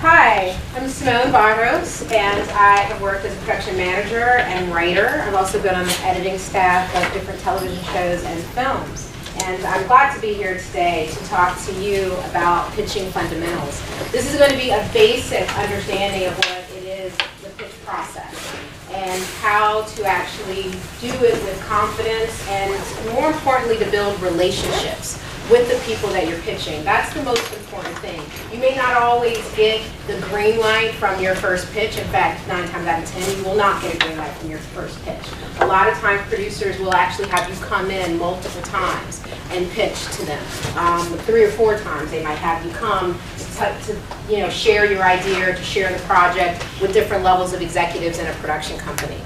Hi, I'm Simone Barros, and I have worked as a production manager and writer. I've also been on the editing staff of different television shows and films. And I'm glad to be here today to talk to you about pitching fundamentals. This is going to be a basic understanding of what it is, the pitch process, and how to actually do it with confidence and, more importantly, to build relationships with the people that you're pitching. That's the most important thing. You may not always get the green light from your first pitch. In fact, 9 times out of 10, you will not get a green light from your first pitch. A lot of times, producers will actually have you come in multiple times and pitch to them. 3 or 4 times, they might have you come to share your idea or to share the project with different levels of executives in a production company.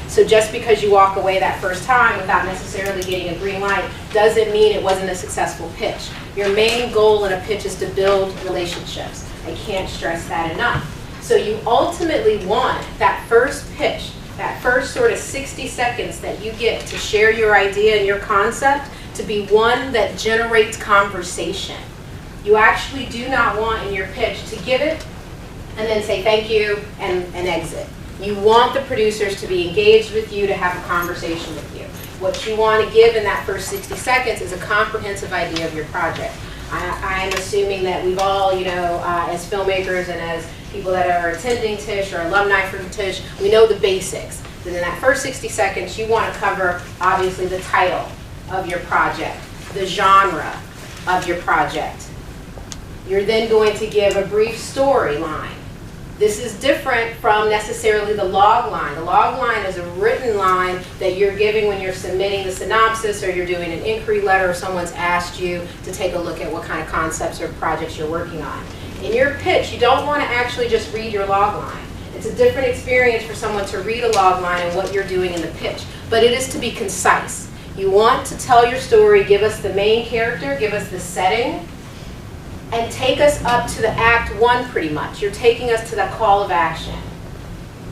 So just because you walk away that first time without necessarily getting a green light doesn't mean it wasn't a successful pitch. Your main goal in a pitch is to build relationships. I can't stress that enough. So you ultimately want that first pitch, that first sort of 60 seconds that you get to share your idea and your concept to be one that generates conversation. You actually do not want in your pitch to give it and then say thank you and exit. You want the producers to be engaged with you, to have a conversation with you. What you want to give in that first 60 seconds is a comprehensive idea of your project. I am assuming that we've all, as filmmakers and as people that are attending Tisch or alumni from Tisch, we know the basics. Then in that first 60 seconds, you want to cover, obviously, the title of your project, the genre of your project. You're then going to give a brief storyline. This is different from necessarily the log line. The log line is a written line that you're giving when you're submitting the synopsis or you're doing an inquiry letter or someone's asked you to take a look at what kind of concepts or projects you're working on. In your pitch, you don't want to actually just read your log line. It's a different experience for someone to read a log line and what you're doing in the pitch. But it is to be concise. You want to tell your story, give us the main character, give us the setting, and take us up to the act 1 pretty much. You're taking us to that call of action.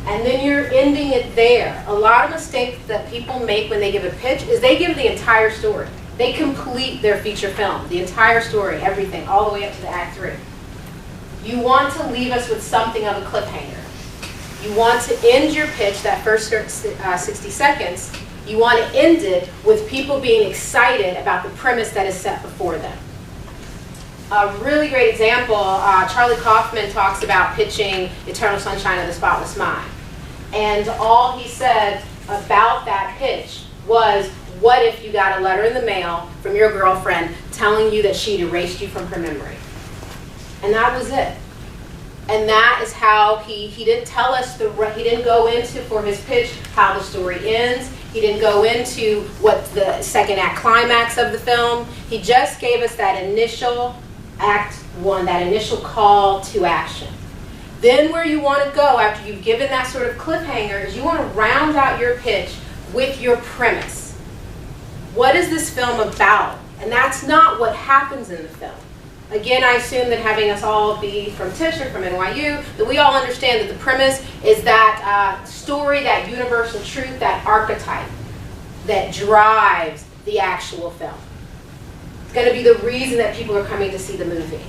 And then you're ending it there. A lot of mistakes that people make when they give a pitch is they give the entire story. They complete their feature film, the entire story, everything, all the way up to the act 3. You want to leave us with something of a cliffhanger. You want to end your pitch, that first 60 seconds, you want to end it with people being excited about the premise that is set before them. A really great example, Charlie Kaufman talks about pitching Eternal Sunshine of the Spotless Mind. And all he said about that pitch was, what if you got a letter in the mail from your girlfriend telling you that she'd erased you from her memory? And that was it. And that is how he didn't tell us, he didn't go into, for his pitch, how the story ends. He didn't go into what the second act climax of the film. He just gave us that initial Act 1, that initial call to action. Then where you want to go after you've given that sort of cliffhanger is you want to round out your pitch with your premise. What is this film about? And that's not what happens in the film. Again, I assume that having us all be from Tisch or from NYU, that we all understand that the premise is that story, that universal truth, that archetype that drives the actual film. It's going to be the reason that people are coming to see the movie.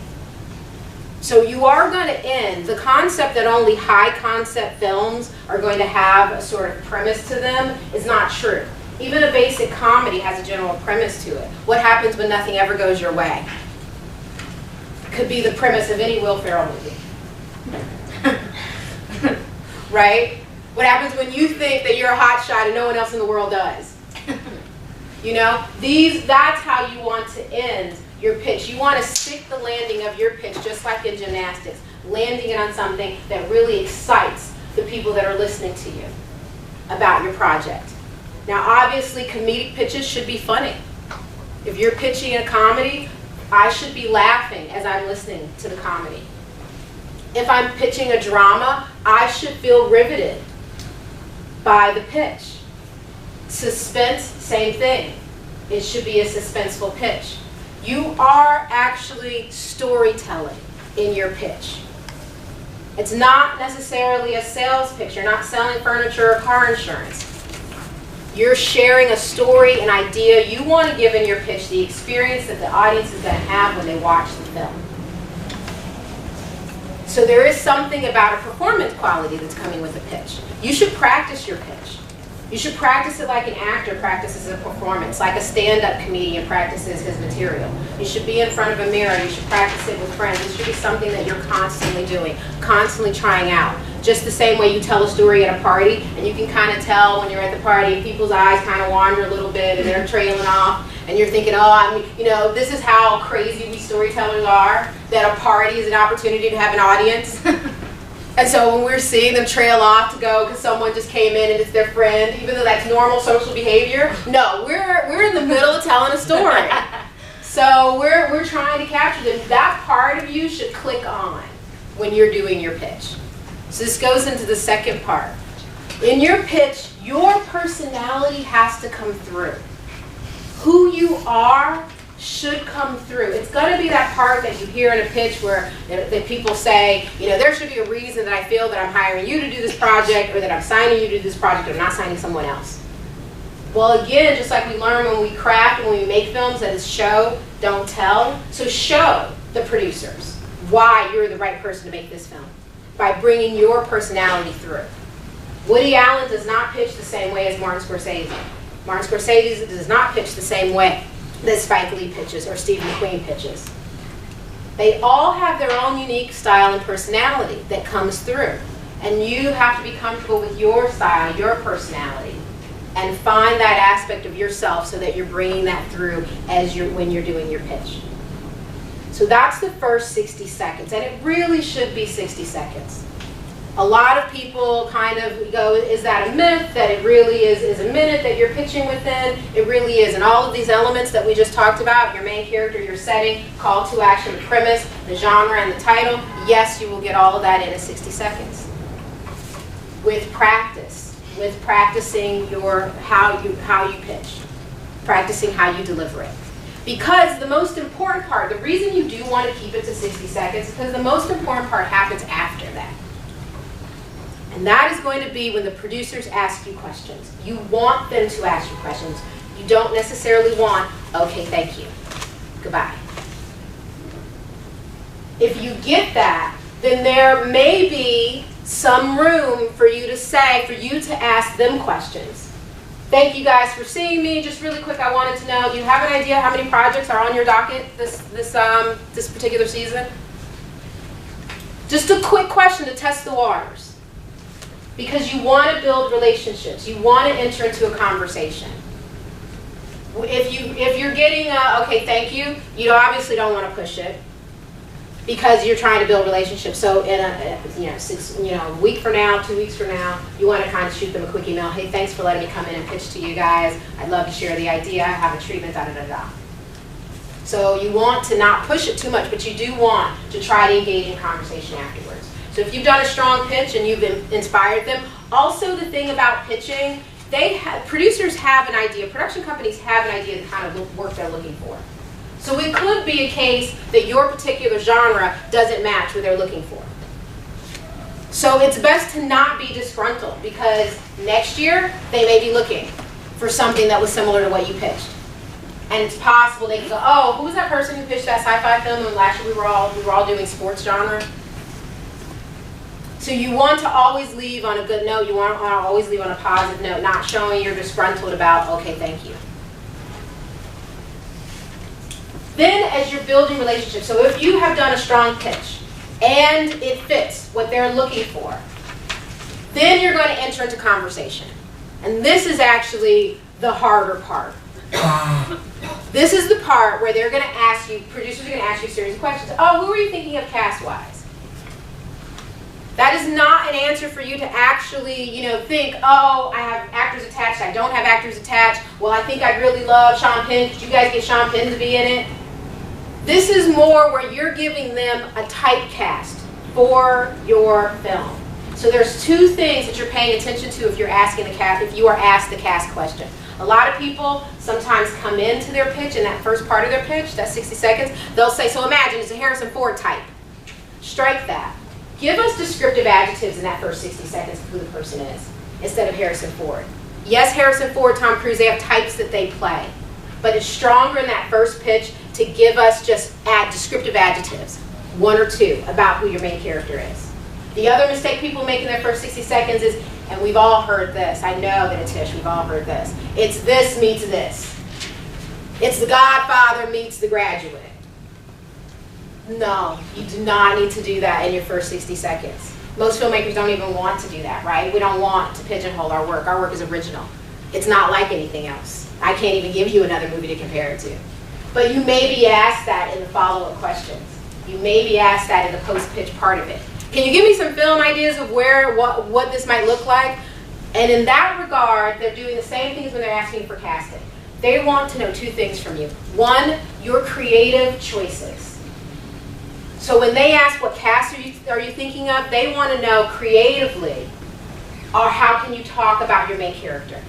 So you are going to end, the concept that only high concept films are going to have a sort of premise to them is not true. Even a basic comedy has a general premise to it. What happens when nothing ever goes your way? Could be the premise of any Will Ferrell movie. Right? What happens when you think that you're a hotshot and no one else in the world does? That's how you want to end your pitch. You want to stick the landing of your pitch, just like in gymnastics, landing it on something that really excites the people that are listening to you about your project. Now, obviously, comedic pitches should be funny. If you're pitching a comedy, I should be laughing as I'm listening to the comedy. If I'm pitching a drama, I should feel riveted by the pitch. Suspense, same thing. It should be a suspenseful pitch. You are actually storytelling in your pitch. It's not necessarily a sales pitch. You're not selling furniture or car insurance. You're sharing a story, an idea you want to give in your pitch, the experience that the audience is going to have when they watch the film. So there is something about a performance quality that's coming with a pitch. You should practice your pitch. You should practice it like an actor practices a performance, like a stand-up comedian practices his material. You should be in front of a mirror. You should practice it with friends. It should be something that you're constantly doing, constantly trying out. Just the same way you tell a story at a party, and you can kind of tell when you're at the party, people's eyes kind of wander a little bit, and they're trailing off, and you're thinking, oh, this is how crazy we storytellers are, that a party is an opportunity to have an audience. And so when we're seeing them trail off to go because someone just came in and it's their friend, even though that's normal social behavior, no, we're in the middle of telling a story. So we're trying to capture them. That part of you should click on when you're doing your pitch. So this goes into the second part. In your pitch, your personality has to come through. Who you are should come through. It's going to be that part that you hear in a pitch where that people say, there should be a reason that I feel that I'm hiring you to do this project, or that I'm signing you to do this project, or not signing someone else. Well, again, just like we learn when we craft, when we make films, that is show, don't tell. So show the producers why you're the right person to make this film by bringing your personality through. Woody Allen does not pitch the same way as Martin Scorsese. Martin Scorsese does not pitch the same way that Spike Lee pitches or Steve McQueen pitches. They all have their own unique style and personality that comes through. And you have to be comfortable with your style, your personality, and find that aspect of yourself so that you're bringing that through when you're doing your pitch. So that's the first 60 seconds, and it really should be 60 seconds. A lot of people kind of go, is that a myth, that it really is a minute that you're pitching within? It really is. And all of these elements that we just talked about, your main character, your setting, call to action, the premise, the genre, and the title, yes, you will get all of that in 60 seconds. With practice, with practicing how you pitch, practicing how you deliver it. Because the most important part, the reason you do want to keep it to 60 seconds is because the most important part happens after that. And that is going to be when the producers ask you questions. You want them to ask you questions. You don't necessarily want, okay, thank you, goodbye. If you get that, then there may be some room for you to ask them questions. Thank you guys for seeing me. Just really quick, I wanted to know, do you have an idea how many projects are on your docket this particular season? Just a quick question to test the waters. Because you want to build relationships. You want to enter into a conversation. If you're getting okay, thank you, you obviously don't want to push it because you're trying to build relationships. So in a week from now, 2 weeks from now, you want to kind of shoot them a quick email. Hey, thanks for letting me come in and pitch to you guys. I'd love to share the idea. I have a treatment, da da da da. So you want to not push it too much, but you do want to try to engage in conversation afterwards. So if you've done a strong pitch and you've inspired them, also the thing about pitching, producers have an idea, production companies have an idea of the kind of work they're looking for. So it could be a case that your particular genre doesn't match what they're looking for. So it's best to not be disgruntled because next year they may be looking for something that was similar to what you pitched. And it's possible they can go, oh, who was that person who pitched that sci-fi film and last year we were all doing sports genre? So you want to always leave on a good note. You want to always leave on a positive note, not showing you're disgruntled about, okay, thank you. Then as you're building relationships, so if you have done a strong pitch and it fits what they're looking for, then you're going to enter into conversation. And this is actually the harder part. This is the part where they're going to ask you, producers are going to ask you a series of questions. Oh, who are you thinking of cast-wise? That is not an answer for you to actually, think, oh, I have actors attached, I don't have actors attached. Well, I think I'd really love Sean Penn. Could you guys get Sean Penn to be in it? This is more where you're giving them a typecast for your film. So there's two things that you're paying attention to if you are asked the cast question. A lot of people sometimes come into their pitch, in that first part of their pitch, that 60 seconds, they'll say, so imagine it's a Harrison Ford type. Strike that. Give us descriptive adjectives in that first 60 seconds of who the person is, instead of Harrison Ford. Yes, Harrison Ford, Tom Cruise, they have types that they play. But it's stronger in that first pitch to give us just descriptive adjectives. 1 or 2 about who your main character is. The other mistake people make in their first 60 seconds is, and we've all heard this, I know that at Tisch, we've all heard this, it's this meets this. It's The Godfather meets The Graduate. No, you do not need to do that in your first 60 seconds. Most filmmakers don't even want to do that, right? We don't want to pigeonhole our work. Our work is original. It's not like anything else. I can't even give you another movie to compare it to. But you may be asked that in the follow-up questions. You may be asked that in the post-pitch part of it. Can you give me some film ideas of what this might look like? And in that regard, they're doing the same things when they're asking for casting. They want to know 2 things from you. 1, your creative choices. So when they ask what cast are you thinking of, they want to know creatively, or how can you talk about your main character.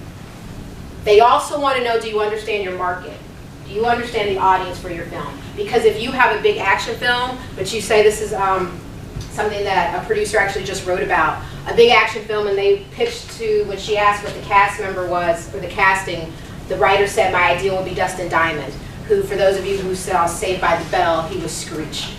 They also want to know, do you understand your market? Do you understand the audience for your film? Because if you have a big action film, but you say this is something that a producer actually just wrote about, a big action film, and they pitched to, when she asked what the cast member was for the casting, the writer said, my ideal would be Dustin Diamond, who, for those of you who saw Saved by the Bell, he was Screech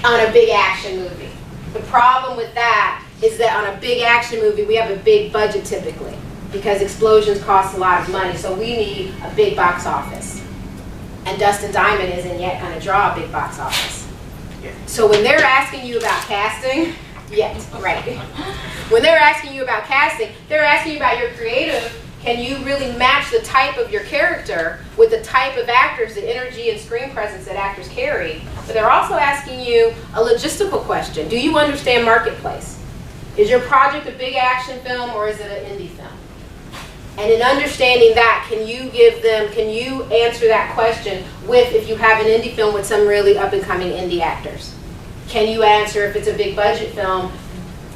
on a big action movie. The problem with that is that on a big action movie, we have a big budget typically, because explosions cost a lot of money, so we need a big box office. And Dustin Diamond isn't yet going to draw a big box office. So when they're asking you about casting, when they're asking you about casting, they're asking you about your creative. Can you really match the type of your character with the type of actors, the energy and screen presence that actors carry? But they're also asking you a logistical question. Do you understand marketplace? Is your project a big action film or is it an indie film? And in understanding that, can you answer that question with, if you have an indie film with some really up-and-coming indie actors? Can you answer, if it's a big budget film,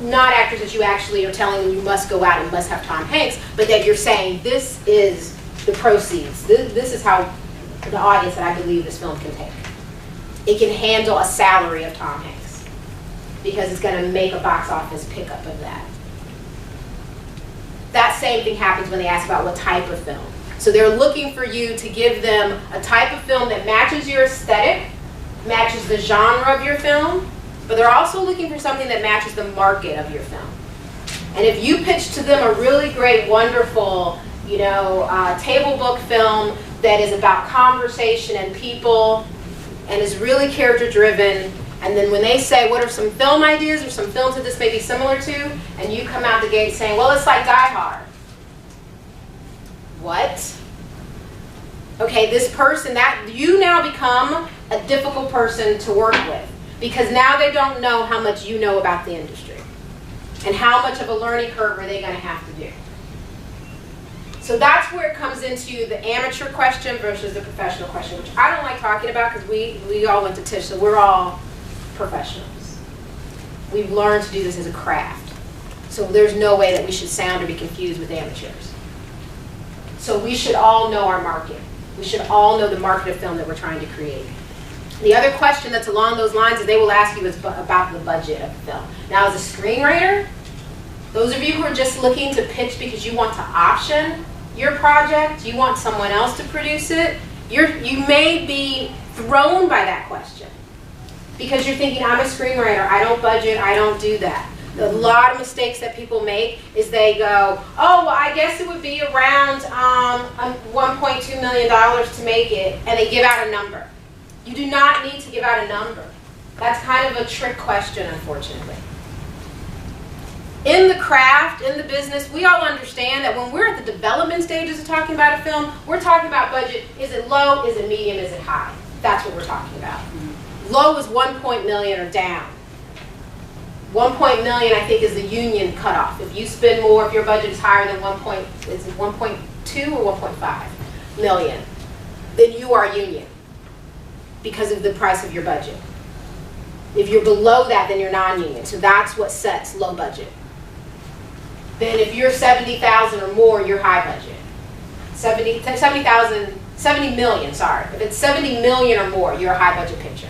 not actors that you actually are telling them you must go out and must have Tom Hanks, but that you're saying this is the proceeds. This is how the audience that I believe this film can take. It can handle a salary of Tom Hanks because it's going to make a box office pickup of that. That same thing happens when they ask about what type of film. So they're looking for you to give them a type of film that matches your aesthetic, matches the genre of your film, but they're also looking for something that matches the market of your film. And if you pitch to them a really great, wonderful, table book film that is about conversation and people and is really character driven, and then when they say, what are some film ideas or some films that this may be similar to, and you come out the gate saying, well, it's like Die Hard. What? Okay, this person, that you now become a difficult person to work with, because now they don't know how much you know about the industry and how much of a learning curve are they going to have to do. So that's where it comes into the amateur question versus the professional question, which I don't like talking about because we all went to Tisch, so we're all professionals. We've learned to do this as a craft. So there's no way that we should sound or be confused with amateurs. So we should all know our market. We should all know the market of film that we're trying to create. The other question that's along those lines is they will ask you about the budget of the film. Now, as a screenwriter, those of you who are just looking to pitch because you want to option your project, you want someone else to produce it, you may be thrown by that question. Because you're thinking, I'm a screenwriter, I don't budget, I don't do that. A lot of mistakes that people make is they go, oh, well, I guess it would be around $1.2 million to make it, and they give out a number. You do not need to give out a number. That's kind of a trick question, unfortunately. In the craft, in the business, we all understand that when we're at the development stages of talking about a film, we're talking about budget. Is it low? Is it medium? Is it high? That's what we're talking about. Low is 1 million or down. 1 million, I think, is the union cutoff. If you spend more, if your budget is higher than 1.2 or 1.5 million, then you are union because of the price of your budget. If you're below that, then you're non-union. So that's what sets low budget. Then if you're 70,000 or more, you're high budget. 70 million, sorry. If it's 70 million or more, you're a high budget picture.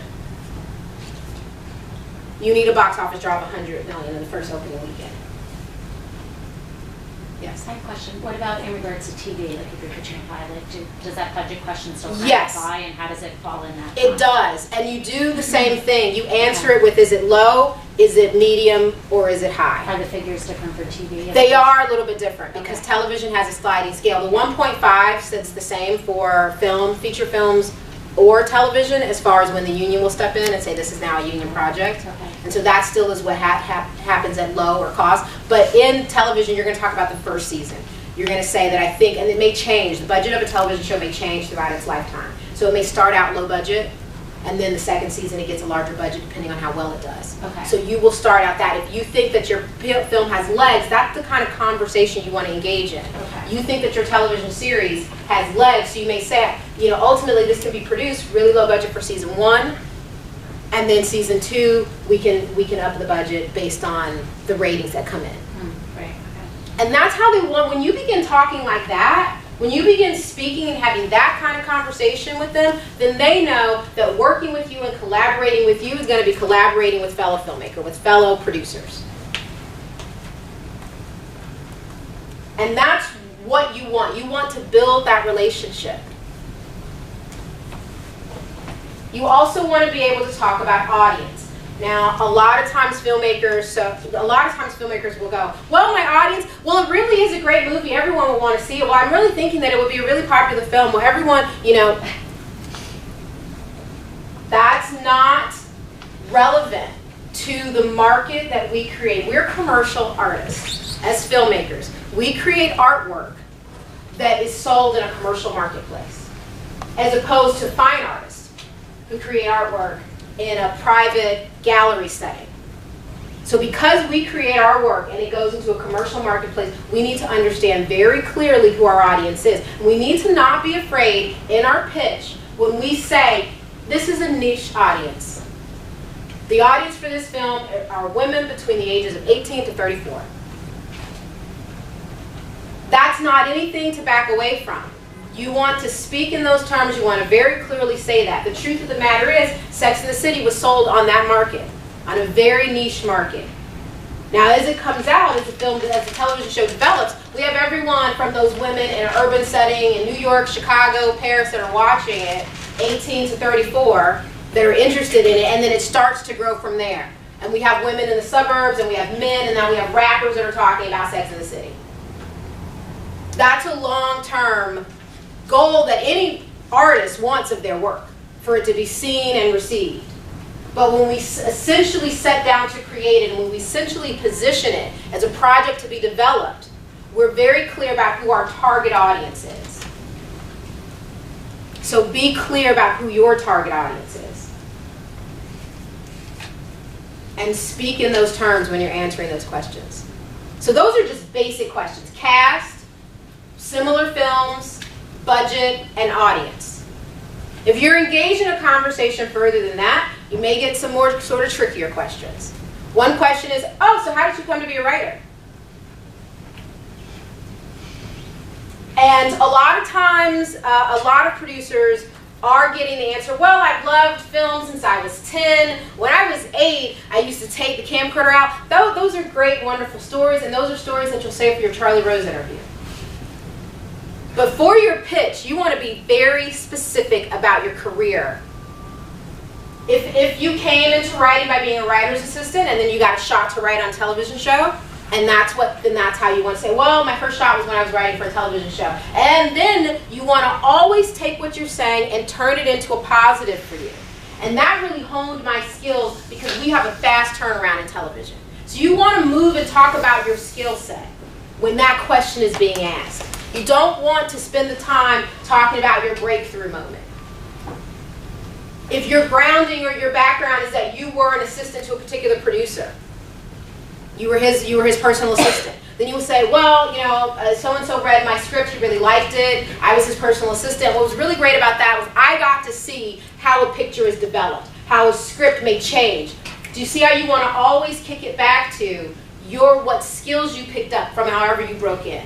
You need a box office draw of 100 million in the first opening weekend. Yeah. Yes. I have a question. What about in regards to TV? Like if you're pitching a pilot, does that budget question still Yes. apply, and how does it fall in that? It does, and you do the same thing. You answer it with, is it low, is it medium, or is it high? Are the figures different for TV? They are a little bit different because television has a sliding scale. The 1.5 sits the same for film, feature films, or television as far as when the union will step in and say this is now a union project. And so that still is what happens at low or cost. But in television, you're going to talk about the first season. You're going to say that I think, and it may change, the budget of a television show may change throughout its lifetime. So it may start out low budget, and then the second season it gets a larger budget depending on how well it does. So you will start out that. If you think that your film has legs, that's the kind of conversation you want to engage in. You think that your television series has legs, so you may say, you know, ultimately this can be produced really low budget for season 1, and then season 2 we can up the budget based on the ratings that come in. And that's how they want, when you begin talking like that, when you begin speaking and having that kind of conversation with them, then they know that working with you and collaborating with you is going to be collaborating with fellow filmmaker, with fellow producers. And that's what you want. You want to build that relationship. You also want to be able to talk about audience. Now, a lot of times filmmakers will go, well, my audience, well, it really is a great movie. Everyone will want to see it. Well, I'm really thinking that it would be a really popular film. Well, everyone, you know, that's not relevant to the market that we create. We're commercial artists as filmmakers. We create artwork that is sold in a commercial marketplace, as opposed to fine artists who create artwork in a private gallery setting. So because we create our work and it goes into a commercial marketplace, we need to understand very clearly who our audience is. We need to not be afraid in our pitch when we say, this is a niche audience. The audience for this film are women between the ages of 18 to 34. That's not anything to back away from. You want to speak in those terms. You want to very clearly say that. The truth of the matter is, Sex and the City was sold on that market, on a very niche market. Now, as it comes out, as the television show develops, we have everyone from those women in an urban setting in New York, Chicago, Paris that are watching it, 18 to 34, that are interested in it, and then it starts to grow from there. And we have women in the suburbs, and we have men, and now we have rappers that are talking about Sex and the City. That's a long-term goal that any artist wants of their work, for it to be seen and received. But when we essentially set down to create it, and when we essentially position it as a project to be developed, we're very clear about who our target audience is. So be clear about who your target audience is. And speak in those terms when you're answering those questions. So those are just basic questions. Cast, similar films, budget, and audience. If you're engaged in a conversation further than that, you may get some more sort of trickier questions. One question is, oh, so how did you come to be a writer? And a lot of times, a lot of producers are getting the answer, well, I've loved film since I was 10. When I was 8, I used to take the camcorder out. Those are great, wonderful stories, and those are stories that you'll say for your Charlie Rose interview. But for your pitch, you want to be very specific about your career. If you came into writing by being a writer's assistant and then you got a shot to write on a television show, and then that's how you want to say, well, my first shot was when I was writing for a television show. And then you want to always take what you're saying and turn it into a positive for you. And that really honed my skills because we have a fast turnaround in television. So you want to move and talk about your skill set when that question is being asked. You don't want to spend the time talking about your breakthrough moment. If your grounding or your background is that you were an assistant to a particular producer, you were his personal assistant, then you will say, well, you know, so-and-so read my script, he really liked it, I was his personal assistant. What was really great about that was I got to see how a picture is developed, how a script may change. Do you see how you want to always kick it back to what skills you picked up from however you broke in?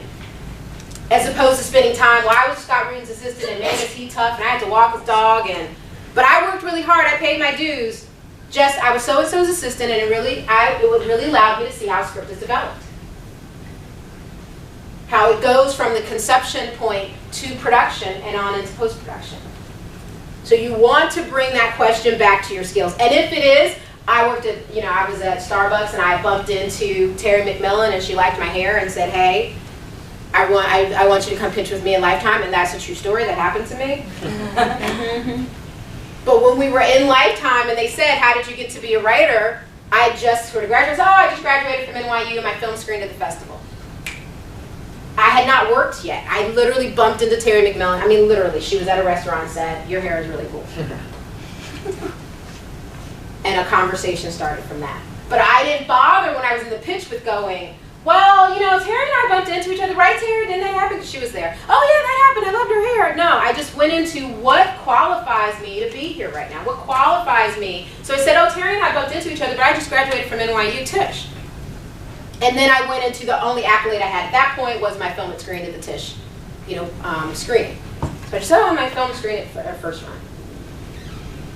As opposed to spending time, well, I was Scott Rudin's assistant, and man, is he tough, and I had to walk his dog, but I worked really hard, I paid my dues. I was so-and-so's assistant, and it really allowed me to see how a script is developed. how it goes from the conception point to production and on into post-production. So you want to bring that question back to your skills. And if it is, I was at Starbucks and I bumped into Terry McMillan and she liked my hair and said, hey, I want you to come pitch with me in Lifetime, and that's a true story that happened to me. But when we were in Lifetime and they said, how did you get to be a writer? I just sort of graduated. I just graduated from NYU and my film screened at the festival. I had not worked yet. I literally bumped into Terry McMillan. I mean, literally, she was at a restaurant and said, your hair is really cool. And a conversation started from that. But I didn't bother when I was in the pitch with going, well, Terry and I bumped into each other, right, Terry? Didn't that happen? Because she was there. Oh, yeah, that happened. I loved her hair. No, I just went into what qualifies me to be here right now. What qualifies me? So I said, oh, Terry and I bumped into each other, but I just graduated from NYU Tisch. And then I went into the only accolade I had at that point was my film at screened at the Tisch, screening. So I just said, oh, my film screened at first run.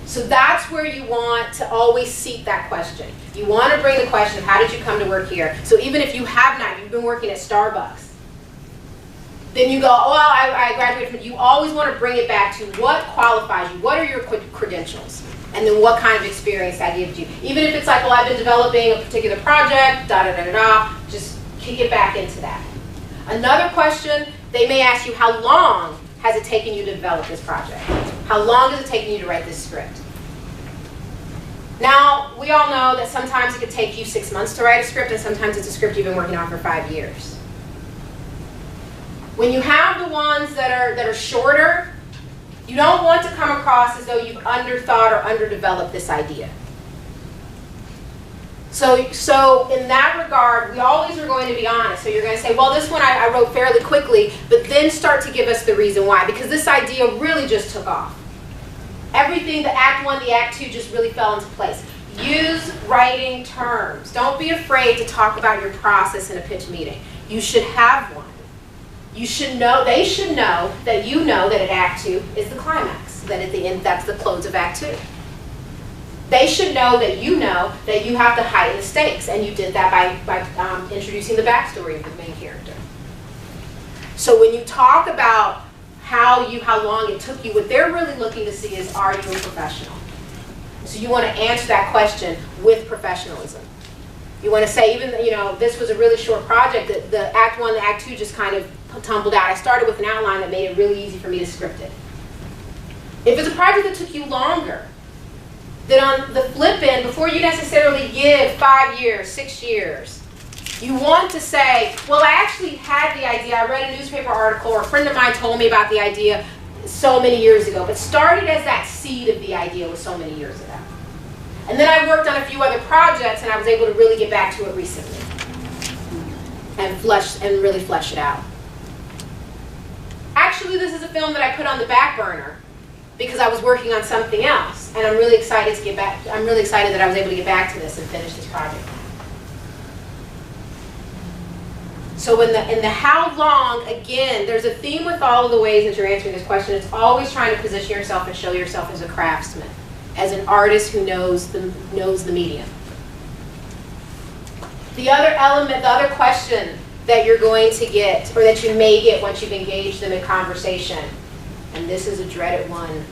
So that's where you want to always seek that question. You want to bring the question of how did you come to work here? So even if you have not, you've been working at Starbucks, then you go, well, I graduated from, you always want to bring it back to what qualifies you, what are your credentials, and then what kind of experience that gives you. Even if it's like, well, I've been developing a particular project, just kick it back into that. Another question, they may ask you, how long has it taken you to develop this project? How long has it taken you to write this script? Now, we all know that sometimes it could take you 6 months to write a script, and sometimes it's a script you've been working on for 5 years. When you have the ones that are shorter, you don't want to come across as though you've underthought or underdeveloped this idea. So in that regard, we always are going to be honest. So you're going to say, well, this one I wrote fairly quickly, but then start to give us the reason why, because this idea really just took off. Everything, the Act 1, the Act 2 just really fell into place. Use writing terms. Don't be afraid to talk about your process in a pitch meeting. You should have one. You should know, they should know that you know that at Act 2 is the climax, that at the end that's the close of Act 2. They should know that you have to heighten the stakes, and you did that by introducing the backstory of the main character. So when you talk about how long it took you, what they're really looking to see is, are you a professional? So you want to answer that question with professionalism. You want to say, even this was a really short project, the Act 1, the Act 2 just kind of tumbled out. I started with an outline that made it really easy for me to script it. If it's a project that took you longer, then on the flip end, before you necessarily give 5 years, 6 years, you want to say, well, I actually had the idea. I read a newspaper article, or a friend of mine told me about the idea so many years ago, but started as that seed of the idea was so many years ago. And then I worked on a few other projects, and I was able to really get back to it recently and really flesh it out. Actually, this is a film that I put on the back burner because I was working on something else, and I'm really excited to get back. I'm really excited that I was able to get back to this and finish this project. So in the how long, again, there's a theme with all of the ways that you're answering this question. It's always trying to position yourself and show yourself as a craftsman, as an artist who knows the medium. The other element, the other question that you're going to get, or that you may get once you've engaged them in conversation, and this is a dreaded one.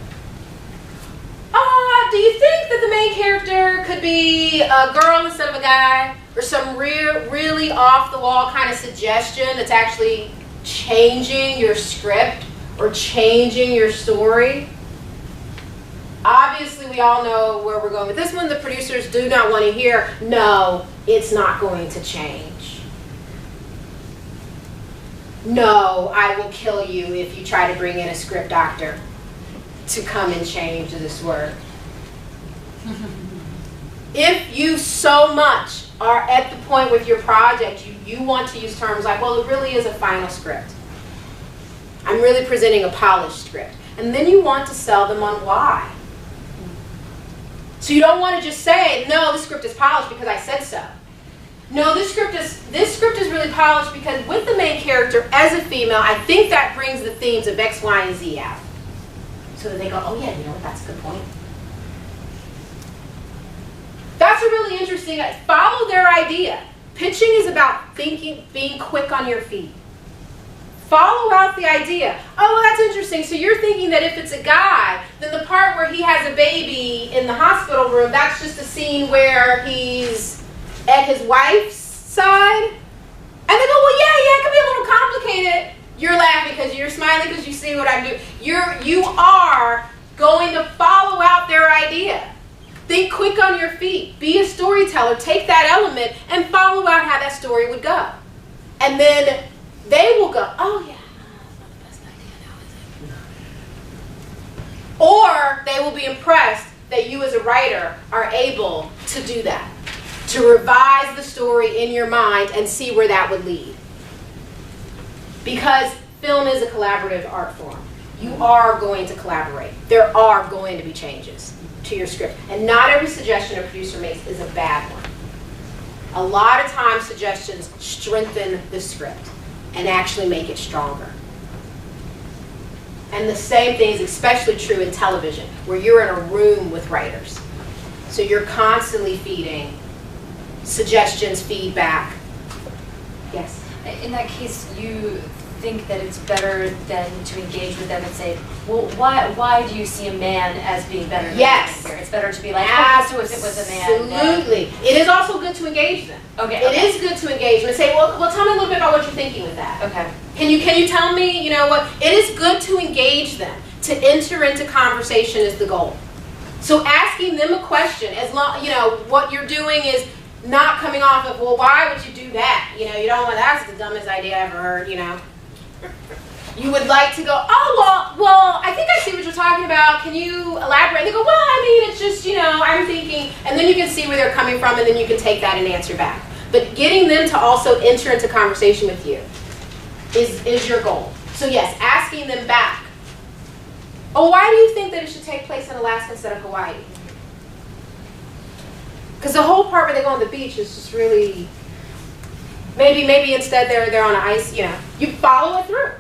Do you think that the main character could be a girl instead of a guy? Or some really off-the-wall kind of suggestion that's actually changing your script or changing your story? Obviously, we all know where we're going with this one. The producers do not want to hear, no, it's not going to change. No, I will kill you if you try to bring in a script doctor to come and change this work. If you so much are at the point with your project, you want to use terms like, well, it really is a final script. I'm really presenting a polished script. And then you want to sell them on why. So you don't want to just say, no, this script is polished because I said so. No, this script is really polished because with the main character as a female, I think that brings the themes of X, Y, and Z out. So that they go, oh yeah, you know what, that's a good point. That's a really interesting, follow their idea. Pitching is about thinking, being quick on your feet. Follow out the idea. Oh, well, that's interesting. So you're thinking that if it's a guy, then the part where he has a baby in the hospital room, that's just a scene where he's at his wife's side? And they go, well, yeah, it could be a little complicated. You're laughing because you're smiling because you see what I do. You are going to follow out their idea. Think quick on your feet. Be a storyteller. Take that element and follow out how that story would go. And then they will go, oh yeah, that's not the best idea now, is it? Or they will be impressed that you as a writer are able to do that. To revise the story in your mind and see where that would lead. Because film is a collaborative art form. You are going to collaborate. There are going to be changes to your script. And not every suggestion a producer makes is a bad one. A lot of times suggestions strengthen the script and actually make it stronger. And the same thing is especially true in television, where you're in a room with writers. So you're constantly feeding suggestions, feedback. Yes? In that case, you think that it's better than to engage with them and say, well, why do you see a man as being better than yes. a man? It's better to be like, oh, so if it was a man. Absolutely. It is also good to engage them. Okay. It is good to engage them and say, well, tell me a little bit about what you're thinking with that. Okay. Can you tell me, you know what? It is good to engage them. To enter into conversation is the goal. So asking them a question, as long, what you're doing is not coming off of, well, why would you do that? You don't want, that's the dumbest idea I ever heard, You would like to go, oh, well, I think I see what you're talking about. Can you elaborate? They go, well, I mean, it's just, I'm thinking. And then you can see where they're coming from, and then you can take that and answer back. But getting them to also enter into conversation with you is your goal. So yes, asking them back. Oh, why do you think that it should take place in Alaska instead of Hawaii? Because the whole part where they go on the beach is just really, maybe instead they're on ice, You follow it through.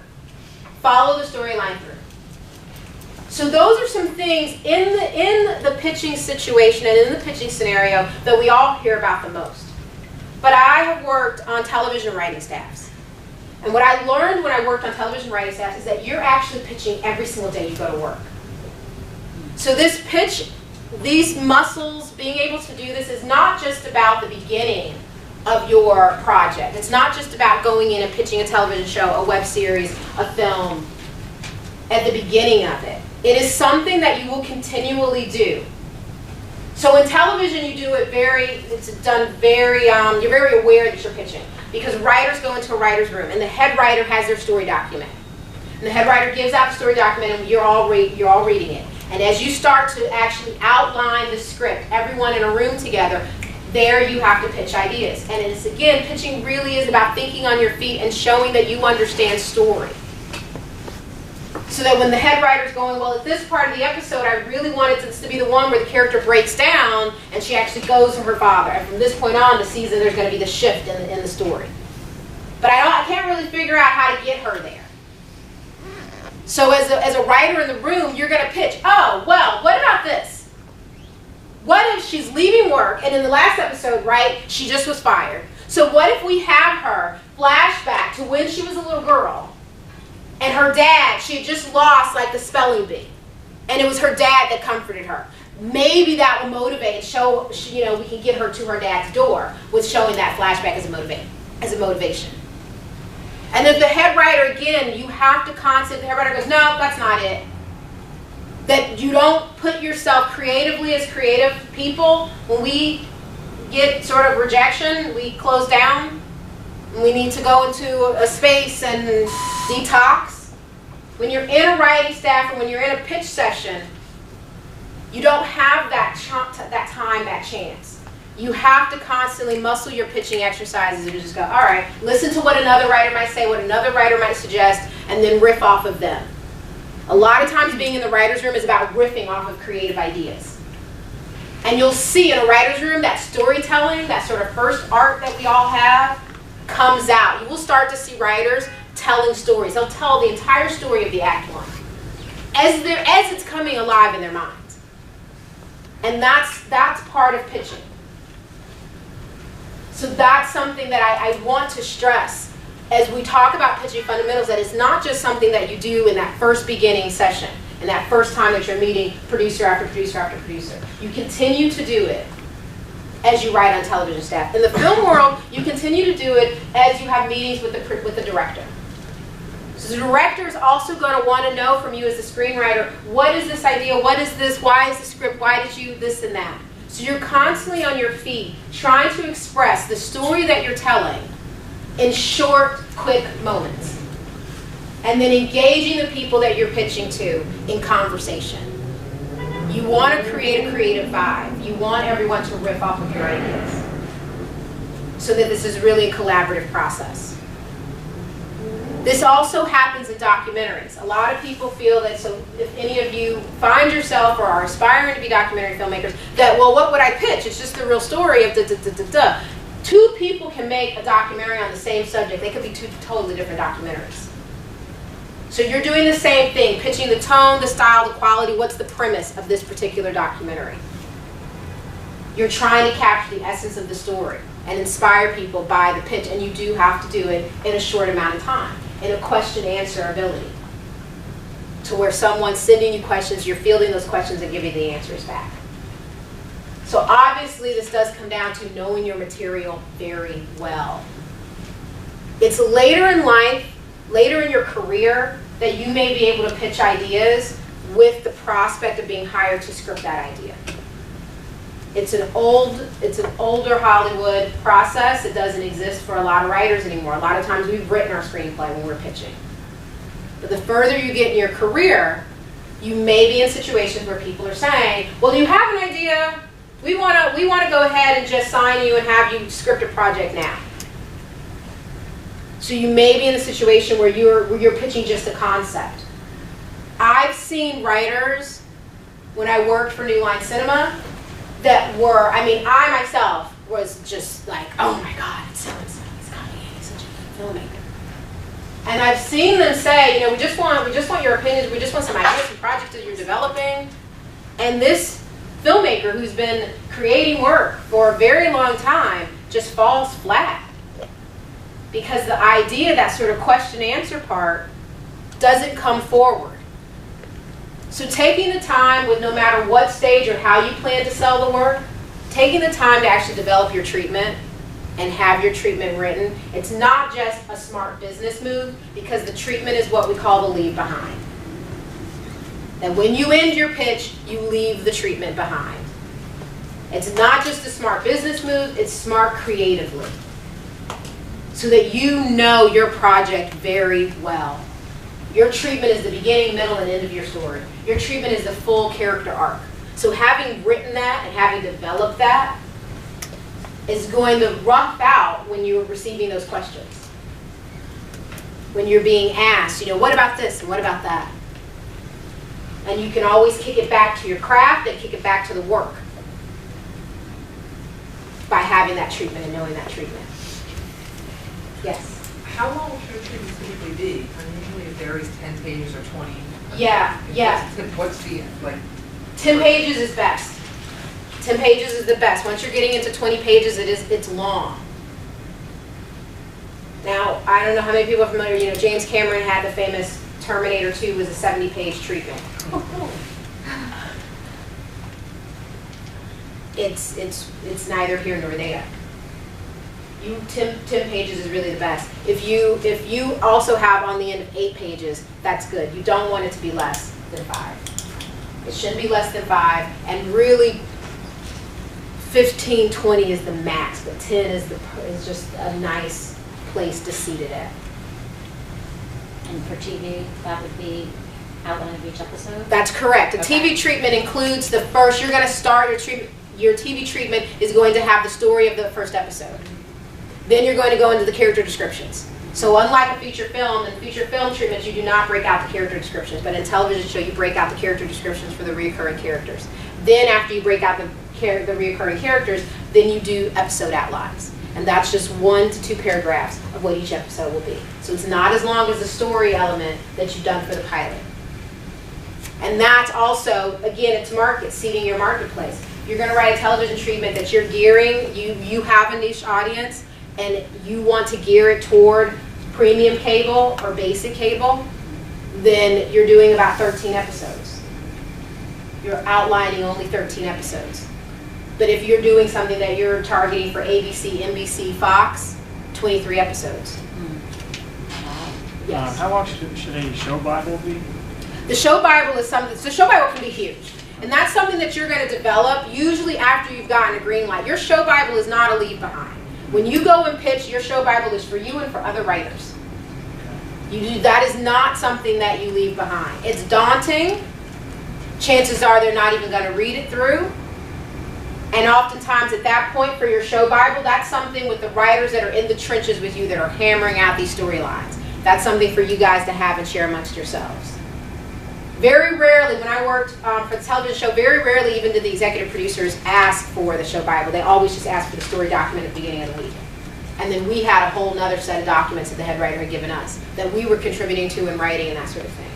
Follow the storyline through. So those are some things in the pitching situation and in the pitching scenario that we all hear about the most. But I have worked on television writing staffs. And what I learned when I worked on television writing staffs is that you're actually pitching every single day you go to work. So this pitch, these muscles, being able to do this is not just about the beginning of your project. It's not just about going in and pitching a television show, a web series, a film at the beginning of it. It is something that you will continually do. So in television, you do it it's done very, you're very aware that you're pitching. Because writers go into a writer's room, and the head writer has their story document. And the head writer gives out the story document, and you're all reading it. And as you start to actually outline the script, everyone in a room together, there you have to pitch ideas. And it's, again, pitching really is about thinking on your feet and showing that you understand story. So that when the head writer's going, well, at this part of the episode, I really wanted this to be the one where the character breaks down and she actually goes to her father. And from this point on, the season, there's going to be the shift in the story. But I can't really figure out how to get her there. So as a writer in the room, you're going to pitch, oh, well, what about this? What if she's leaving work, and in the last episode, right, she just was fired. So what if we have her flashback to when she was a little girl, and her dad, she had just lost like the spelling bee, and it was her dad that comforted her. Maybe that will motivate and show, we can get her to her dad's door with showing that flashback as a motivation. And then the head writer, again, you have to constantly, the head writer goes, no, that's not it. That you don't put yourself creatively as creative people. When we get sort of rejection, we close down. We need to go into a space and detox. When you're in a writing staff or when you're in a pitch session, you don't have that time, that chance. You have to constantly muscle your pitching exercises and just go, all right, listen to what another writer might say, what another writer might suggest, and then riff off of them. A lot of times being in the writer's room is about riffing off of creative ideas. And you'll see in a writer's room that storytelling, that sort of first art that we all have, comes out. You will start to see writers telling stories. They'll tell the entire story of the act one as it's coming alive in their minds. And that's part of pitching. So that's something that I want to stress. as we talk about pitching fundamentals, that it's not just something that you do in that first beginning session, and that first time that you're meeting producer after producer after producer. You continue to do it as you write on television staff. In the film world, you continue to do it as you have meetings with the director. So the director is also going to want to know from you as the screenwriter, what is this idea, what is this, why is the script, why did you this and that. So you're constantly on your feet trying to express the story that you're telling in short, quick moments. And then engaging the people that you're pitching to in conversation. You want to create a creative vibe. You want everyone to riff off of your ideas. So that this is really a collaborative process. This also happens in documentaries. A lot of people feel that, so if any of you find yourself or are aspiring to be documentary filmmakers, that, well, what would I pitch? It's just the real story of da-da-da-da-da. Two people can make a documentary on the same subject. They could be two totally different documentaries. So you're doing the same thing, pitching the tone, the style, the quality, what's the premise of this particular documentary. You're trying to capture the essence of the story and inspire people by the pitch, and you do have to do it in a short amount of time, in a question-answer ability, to where someone's sending you questions, you're fielding those questions and giving the answers back. So obviously this does come down to knowing your material very well. It's later in life, later in your career, that you may be able to pitch ideas with the prospect of being hired to script that idea. It's an older Hollywood process. It doesn't exist for a lot of writers anymore. A lot of times we've written our screenplay when we're pitching. But the further you get in your career, you may be in situations where people are saying, well, do you have an idea? We want to go ahead and just sign you and have you script a project now. So you may be in a situation where you're pitching just a concept. I've seen writers, when I worked for New Line Cinema, that were, I mean, I myself was just like, oh my God, it's so-and-so, he's got to be such a good filmmaker. And I've seen them say, you know, we just want your opinions, we just want some ideas, some projects that you're developing. And this filmmaker who's been creating work for a very long time just falls flat. Because the idea, that sort of question-answer part, doesn't come forward. So taking the time, with no matter what stage or how you plan to sell the work, taking the time to actually develop your treatment and have your treatment written, it's not just a smart business move, because the treatment is what we call the leave behind. And when you end your pitch, you leave the treatment behind. It's not just a smart business move, it's smart creatively. So that you know your project very well. Your treatment is the beginning, middle, and end of your story. Your treatment is the full character arc. So having written that and having developed that is going to rough out when you're receiving those questions. When you're being asked, you know, what about this and what about that? And you can always kick it back to your craft and kick it back to the work by having that treatment and knowing that treatment. Yes? How long should a treatment typically be? I mean, usually it varies 10 pages or 20. Yeah. What's the, like? 10 pages is best. 10 pages is the best. Once you're getting into 20 pages, it's long. Now, I don't know how many people are familiar, you know, James Cameron had the famous Terminator 2 was a 70-page treatment. It's neither here nor there. 10 pages is really the best. If you also have on the end of 8 pages, that's good. You don't want it to be less than 5. It shouldn't be less than 5, and really 15, 20 is the max, but 10 is just a nice place to seat it at. And for TV, that would be outline of each episode? That's correct. The TV treatment includes the first, you're going to start your treatment, your TV treatment is going to have the story of the first episode. Then you're going to go into the character descriptions. So unlike a feature film, in feature film treatments, you do not break out the character descriptions, but in television show, you break out the character descriptions for the recurring characters. Then after you break out the recurring characters, then you do episode outlines. And that's just 1 to 2 paragraphs of what each episode will be. So it's not as long as the story element that you've done for the pilot. And that's also, again, it's market, seeding your marketplace. You're going to write a television treatment that you're gearing, you have a niche audience, and you want to gear it toward premium cable or basic cable, then you're doing about 13 episodes. You're outlining only 13 episodes. But if you're doing something that you're targeting for ABC, NBC, Fox, 23 episodes. Yes. How long should a show Bible be? The show Bible is something, the show Bible can be huge. And that's something that you're going to develop usually after you've gotten a green light. Your show Bible is not a leave behind. When you go and pitch, your show Bible is for you and for other writers. That is not something that you leave behind. It's daunting. Chances are they're not even going to read it through. And oftentimes at that point for your show Bible, that's something with the writers that are in the trenches with you that are hammering out these storylines. That's something for you guys to have and share amongst yourselves. Very rarely, when I worked for the television show, very rarely even did the executive producers ask for the show Bible. They always just asked for the story document at the beginning of the week. And then we had a whole nother set of documents that the head writer had given us that we were contributing to and writing and that sort of thing.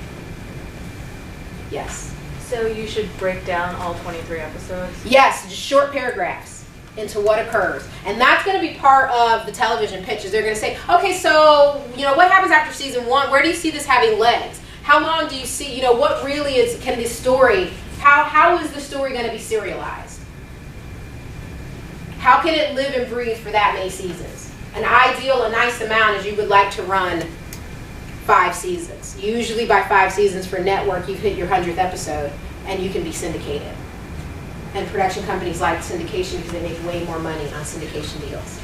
Yes. So you should break down all 23 episodes? Yes, just short paragraphs into what occurs. And that's going to be part of the television pitches. They're going to say, okay, so, what happens after season 1? Where do you see this having legs? How long do you see, what really is, can this story, how is the story going to be serialized? How can it live and breathe for that many seasons? An ideal, a nice amount is you would like to run 5 seasons. Usually by 5 seasons for network, you've hit your 100th episode and you can be syndicated. And production companies like syndication because they make way more money on syndication deals.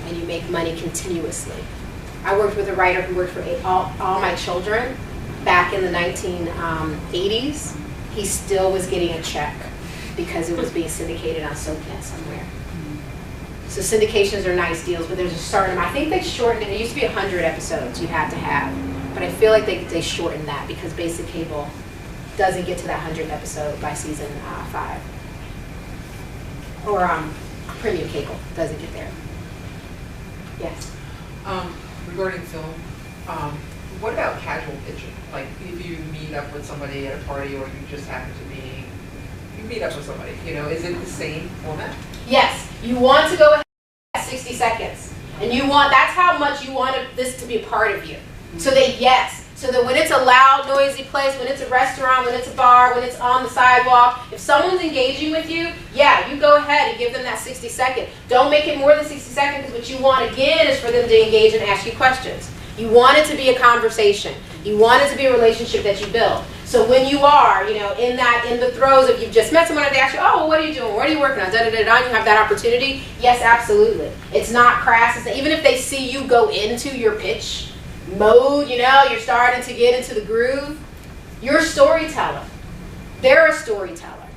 And you make money continuously. I worked with a writer who worked for all My Children back in the 1980s. He still was getting a check because it was being syndicated on SoapNet somewhere. So syndications are nice deals, but there's a certain amount. I think they shortened it. It used to be 100 episodes you had to have. But I feel like they shortened that because basic cable doesn't get to that 100th episode by season 5. Or premium cable doesn't get there. Yes. Regarding film, what about casual pitching? Like if you meet up with somebody at a party or you just happen to you meet up with somebody, is it the same format? Yes. You want to go ahead at 60 seconds. And that's how much you want this to be a part of you. So that when it's a loud, noisy place, when it's a restaurant, when it's a bar, when it's on the sidewalk, if someone's engaging with you, you go ahead and give them that 60 second. Don't make it more than 60 seconds because what you want again is for them to engage and ask you questions. You want it to be a conversation. You want it to be a relationship that you build. So when you are, in the throes of you've just met someone and they ask you, oh, well, what are you doing? What are you working on? Da, da, da, da, and you have that opportunity. Yes, absolutely. It's not crass. Even if they see you go into your pitch mode, you're starting to get into the groove. You're a storyteller. They're a storyteller.